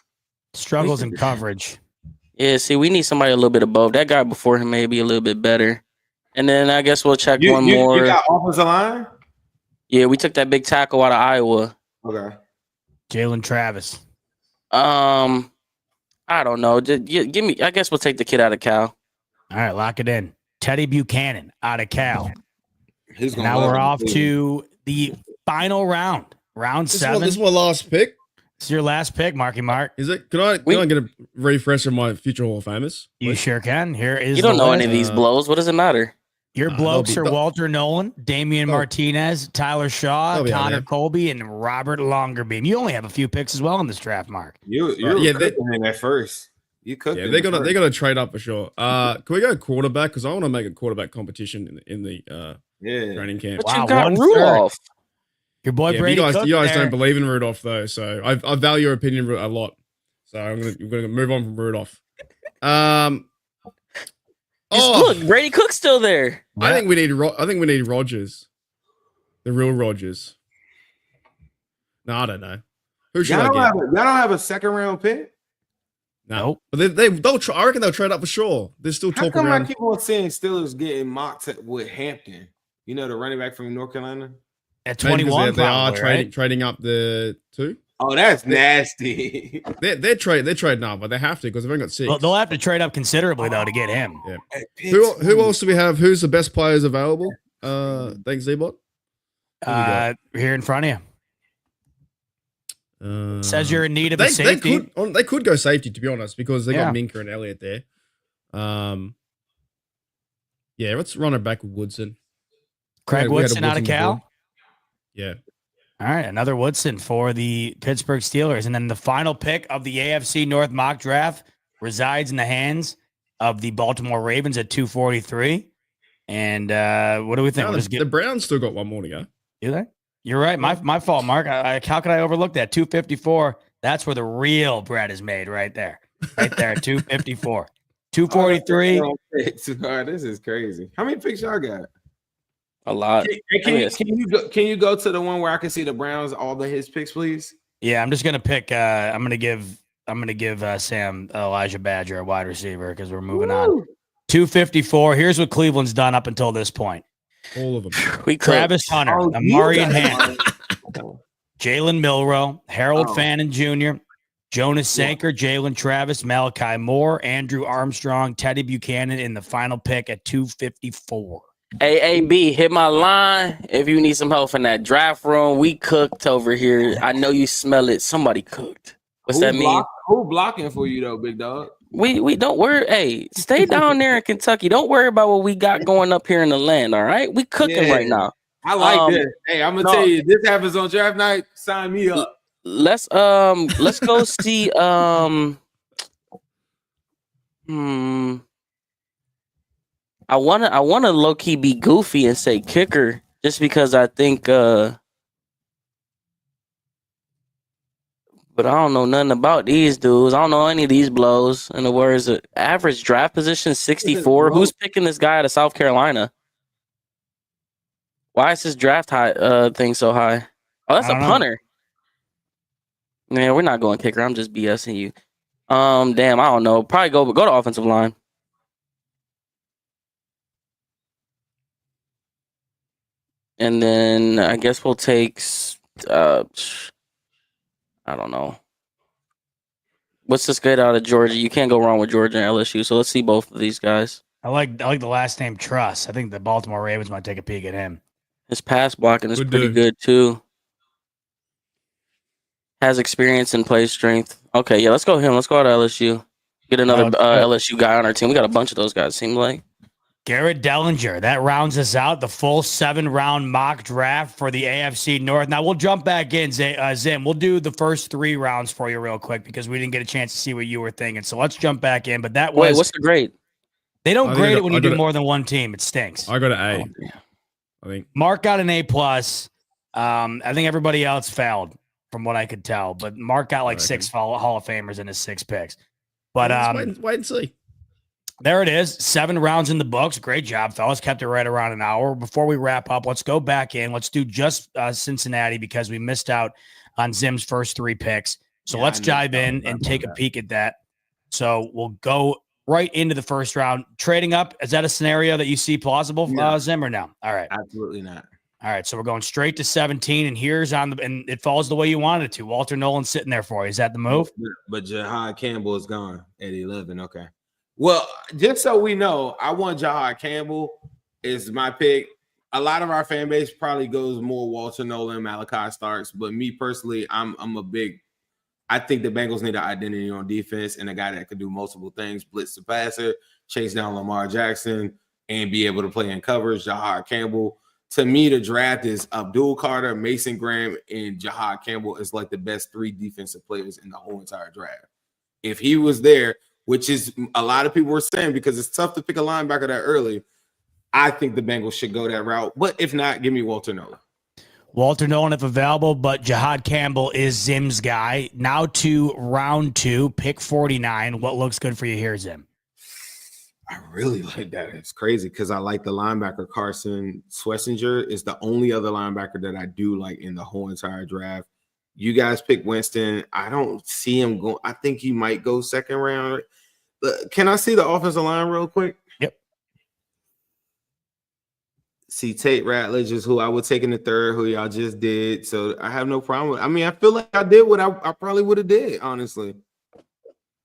Struggles in coverage. Yeah, see, we need somebody a little bit above. That guy before him may be a little bit better. And then I guess we'll check one more. You got offensive line? Yeah, we took that big tackle out of Iowa. Okay. Jalen Travis. I don't know. Give me. I guess we'll take the kid out of Cal. All right, lock it in. Teddy Buchanan out of Cal. Now we're off to the final round. Round 7. This is my last pick. This is your last pick, Marky Mark. Is it? Can I get a refresh of my future Hall of Famers? You sure can. Here is. You don't know any of these blows. What does it matter? Your blokes are Walter Nolan, Damian Martinez, Tyler Shaw, Connor Colby, and Robert Longerbeam. You only have a few picks as well in this draft, Mark. You're cooking in at first. You cooked. Yeah, they're gonna trade up for sure. Can we go quarterback? Because I want to make a quarterback competition in the training camp. But you got Rudolph. Your boy Brady. You guys don't believe in Rudolph though, so I value your opinion a lot. So I'm gonna move on from Rudolph. Look, Brady Cook's still there. I think we need Rodgers, the real Rodgers. No, I don't know. Who should I get? Y'all don't have a second round pick? No, but they'll try. I reckon they'll trade up for sure. They're still talking How come around. I keep on seeing Steelers getting mocked with Hampton? You know, the running back from North Carolina at 21. They are trading up the 2. Oh, that's nasty. They're trading up, but they have to because they've only got 6. Well, they'll have to trade up considerably though to get him. Yeah. Who else do we have? Who's the best players available? Thanks, Z-Bot. Here in front of you. Says you're in need of a safety. They could go safety, to be honest, because they got Minka and Elliott there. Let's run it back with Woodson. Craig Woodson out of Cal. Yeah. All right, another Woodson for the Pittsburgh Steelers. And then the final pick of the AFC North mock draft resides in the hands of the Baltimore Ravens at 243. And what do we think? The Browns still got one more to go. Do they? You're right. My fault, Mark. How could I overlook that? 254. That's where the real bread is made right there. Right there, 254. 243. This is crazy. How many picks y'all got? A lot. Can you go to the one where I can see the Browns, all of his picks, please? Yeah, I'm just gonna pick. I'm gonna give Sam Elijah Badger a wide receiver because we're moving on. 254. Here's what Cleveland's done up until this point. All of them. Travis Hunter, Amari Hampton, Jalen Milroe, Harold Fannin Jr., Jonas Sanker, Jalen Travis, Malachi Moore, Andrew Armstrong, Teddy Buchanan in the final pick at 254. AAB, hit my line if you need some help in that draft room. We cooked over here. I know you smell it. Somebody cooked. What's that mean? Who blocking for you though, big dog? We don't worry. Hey, stay down there in Kentucky. Don't worry about what we got going up here in the land. All right, we cooking right now. I like this. Hey, I'm gonna tell you, this happens on draft night. Sign me up. Let's go see I wanna low key be goofy and say kicker just because I think but I don't know nothing about these dudes. I don't know any of these blows. In the words of average draft position 64. Who's picking this guy out of South Carolina? Why is his draft high thing so high? Oh, that's a punter. Man, we're not going kicker. I'm just BSing you. Damn, I don't know. Probably go to offensive line. And then I guess we'll take I don't know. What's this kid out of Georgia? You can't go wrong with Georgia and LSU. So let's see both of these guys. I like the last name Truss. I think the Baltimore Ravens might take a peek at him. His pass blocking is pretty good too. Has experience and play strength. Okay, yeah, let's go him. Let's go out to LSU. Get another LSU guy on our team. We got a bunch of those guys, seems like. Garrett Dellinger. That rounds us out. The full 7-round mock draft for the AFC North. Now we'll jump back in, Zim. We'll do the first 3 rounds for you real quick because we didn't get a chance to see what you were thinking. So let's jump back in. But that was. Wait, what's the grade? They don't grade it when you do more than one team. It stinks. I got an A. I think Mark got an A+. I think everybody else failed from what I could tell. But Mark got like 6 Hall of Famers in his 6 picks. But wait and see. There it is. 7 rounds in the books. Great job, fellas. Kept it right around an hour. Before we wrap up, let's go back in. Let's do just Cincinnati because we missed out on Zim's first 3 picks. So let's dive in and take a peek at that. So we'll go right into the first round. Trading up, is that a scenario that you see plausible, Zim, or no? All right. Absolutely not. All right, so we're going straight to 17, and here's and it falls the way you wanted it to. Walter Nolan sitting there for you. Is that the move? But Jahad Campbell is gone at 11. Okay. Well, just so we know, I want Jahad Campbell is my pick. A lot of our fan base probably goes more Walter Nolan, Malachi Starks, but me personally, I think the Bengals need an identity on defense and a guy that could do multiple things: blitz the passer, chase down Lamar Jackson, and be able to play in coverage. Jahad Campbell. To me, the draft is Abdul Carter, Mason Graham, and Jahad Campbell is like the best 3 defensive players in the whole entire draft. If he was there, which is a lot of people were saying because it's tough to pick a linebacker that early, I think the Bengals should go that route. But if not, give me Walter Nolan. Walter Nolan, if available, but Jahad Campbell is Zim's guy. Now to round 2, pick 49. What looks good for you here, Zim? I really like that. It's crazy because I like the linebacker Carson Schlesinger is the only other linebacker that I do like in the whole entire draft. You guys pick Winston. I don't see him going. I think he might go second round. Can I see the offensive line real quick? Yep. See, Tate Ratledge is who I would take in the 3rd, who y'all just did. So I have no problem with. I mean, I feel like I did what I probably would have did, honestly.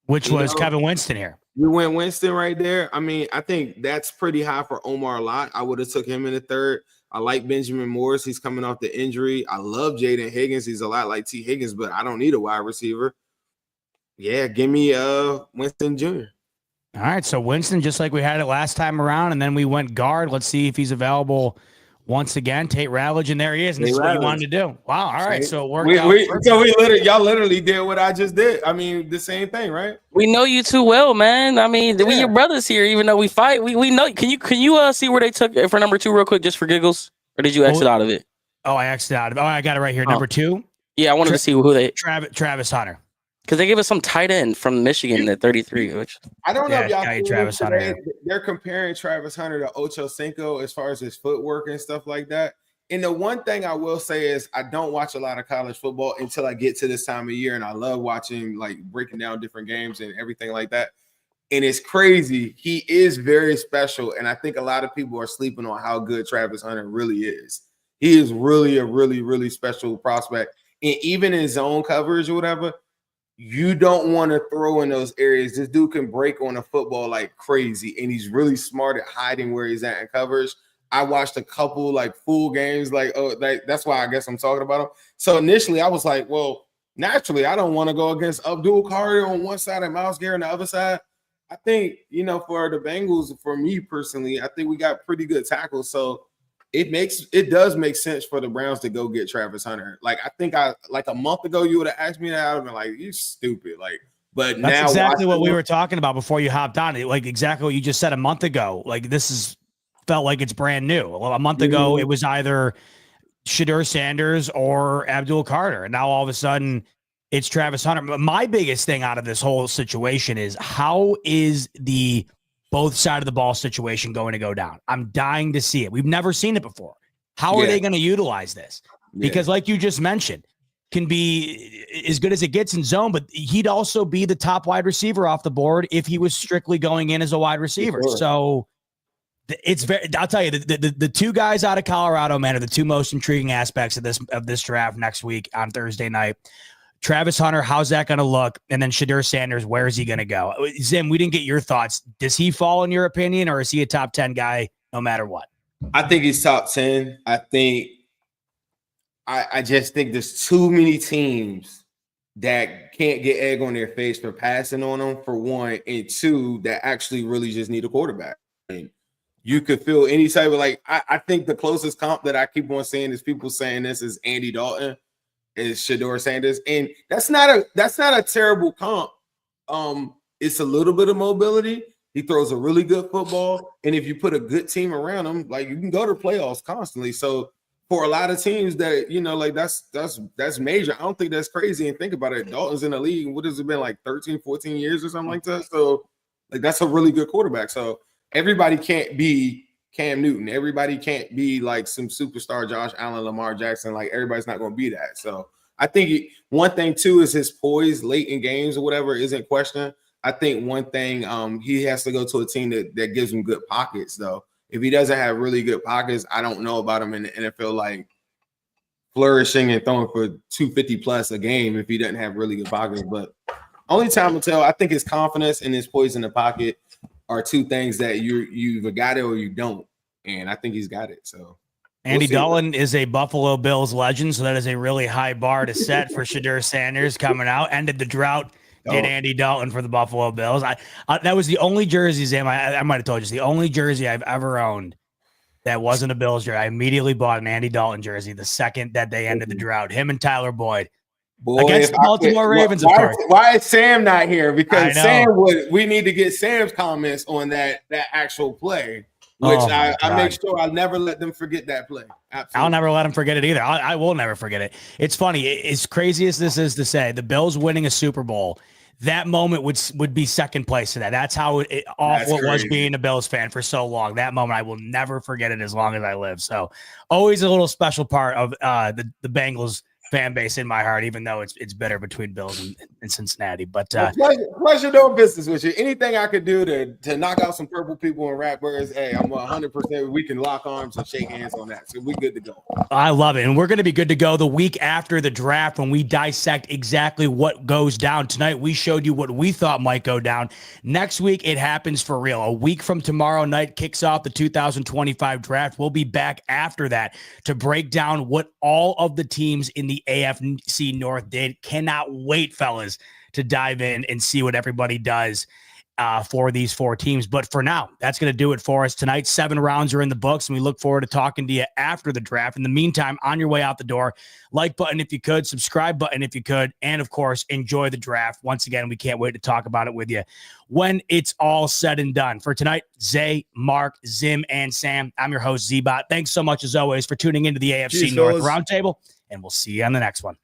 Which was Kevin Winston here. We went Winston right there. I mean, I think that's pretty high for Omar Lott. I would have took him in the 3rd. I like Benjamin Morris. He's coming off the injury. I love Jaden Higgins. He's a lot like T. Higgins, but I don't need a wide receiver. Yeah, give me Winston Jr. All right, so Winston, just like we had it last time around, and then we went guard. Let's see if he's available once again. Tate Ratledge, and there he is. And this is what you wanted to do. Wow, all right, so it worked out. So y'all literally did what I just did. I mean, the same thing, right? We know you too well, man. I mean, we your brothers here, even though we fight. We know. Can you see where they took it for number 2 real quick, just for giggles, or did you exit out of it? Oh, I exited out of it. Oh, I got it right here. Number 2. Yeah, I wanted to see who they. Travis Hunter. Because they gave us some tight end from Michigan at 33. Which I don't know if y'all Travis Hunter. They're comparing Travis Hunter to Ocho Cinco as far as his footwork and stuff like that. And the one thing I will say is I don't watch a lot of college football until I get to this time of year, and I love watching, like, breaking down different games and everything like that. And it's crazy. He is very special, and I think a lot of people are sleeping on how good Travis Hunter really is. He is really a really, really special prospect. And even in zone coverage or whatever, you don't want to throw in those areas. This dude can break on a football like crazy, and he's really smart at hiding where he's at in coverage. I watched a couple like full games, that's why I guess I'm talking about him. So initially I was like, well, naturally, I don't want to go against Abdul Carter on one side and Myles Garrett on the other side. I think, for the Bengals, for me personally, I think we got pretty good tackles. So it does make sense for the Browns to go get Travis Hunter. Like, I think a month ago, you would have asked me that, I would have been like, you stupid. Like, but that's now exactly what we were talking about before you hopped on it. Like exactly what you just said a month ago. Like felt like it's brand new. Well, a month ago, it was either Shedeur Sanders or Abdul Carter. And now all of a sudden it's Travis Hunter. But my biggest thing out of this whole situation is how is the both side of the ball situation going to go down? I'm dying to see it. We've never seen it before. How are they going to utilize this? Because like you just mentioned, can be as good as it gets in zone, but he'd also be the top wide receiver off the board if he was strictly going in as a wide receiver. Sure. So it's I'll tell you, the 2 guys out of Colorado, man, are the 2 most intriguing aspects of this draft next week on Thursday night. Travis Hunter, how's that going to look? And then Shedeur Sanders, where is he going to go? Zim, we didn't get your thoughts. Does he fall in your opinion, or is he a top 10 guy no matter what? I think he's top 10. I just think there's too many teams that can't get egg on their face for passing on them, for one, and 2, that actually really just need a quarterback. you could feel any type of like. I think the closest comp that I keep on saying is people saying this is Andy Dalton, is Shedeur Sanders, and that's not a terrible comp. It's a little bit of mobility. He throws a really good football, and if you put a good team around him, like you can go to playoffs constantly. So for a lot of teams that like that's major. I don't think that's crazy. And think about it, Dalton's in the league. What has it been like 13, 14 years or something like that? So like that's a really good quarterback. So everybody can't be Cam Newton. Everybody can't be like some superstar Josh Allen, Lamar Jackson. Like everybody's not going to be that. So I think one thing too is his poise late in games or whatever isn't questioned. I think one thing he has to go to a team that gives him good pockets though. If he doesn't have really good pockets, I don't know about him in the NFL like flourishing and throwing for 250 plus a game if he doesn't have really good pockets. But only time will tell. I think his confidence and his poise in the pocket are two things that you've got it or you don't. And I think he's got it. So Andy Dalton is a Buffalo Bills legend, so that is a really high bar to set for Shedeur Sanders coming out. Ended the drought. Did Andy Dalton for the Buffalo Bills. That was the only jersey, Zam, I might have told you, it's the only jersey I've ever owned that wasn't a Bills jersey. I immediately bought an Andy Dalton jersey the second that they ended the drought. Him and Tyler Boyd. Against the Baltimore Ravens, of course. Why is Sam not here? Because we need to get Sam's comments on that actual play, which I make sure I'll never let them forget that play. Absolutely. I'll never let them forget it either. I will never forget it. It's funny. As crazy as this is to say, the Bills winning a Super Bowl, that moment would be second place to that. That's how awful it was being a Bills fan for so long. That moment, I will never forget it as long as I live. So always a little special part of the Bengals fan base in my heart, even though it's better between Bills and Cincinnati. But pleasure doing business with you. Anything I could do to knock out some purple people and rap birds, hey, I'm 100%. We can lock arms and shake hands on that. So we're good to go. I love it. And we're going to be good to go the week after the draft when we dissect exactly what goes down. Tonight, we showed you what we thought might go down. Next week, it happens for real. A week from tomorrow night kicks off the 2025 draft. We'll be back after that to break down what all of the teams in the AFC North did. Cannot wait, fellas, to dive in and see what everybody does for these four teams. But for now, that's going to do it for us tonight. 7 rounds are in the books, and we look forward to talking to you after the draft. In the meantime, on your way out the door, like button if you could, subscribe button if you could, and of course, enjoy the draft. Once again, we can't wait to talk about it with you when it's all said and done. For tonight, Zay, Mark, Zim, and Sam, I'm your host, Z-Bot. Thanks so much, as always, for tuning into the AFC North Roundtable, and we'll see you on the next one.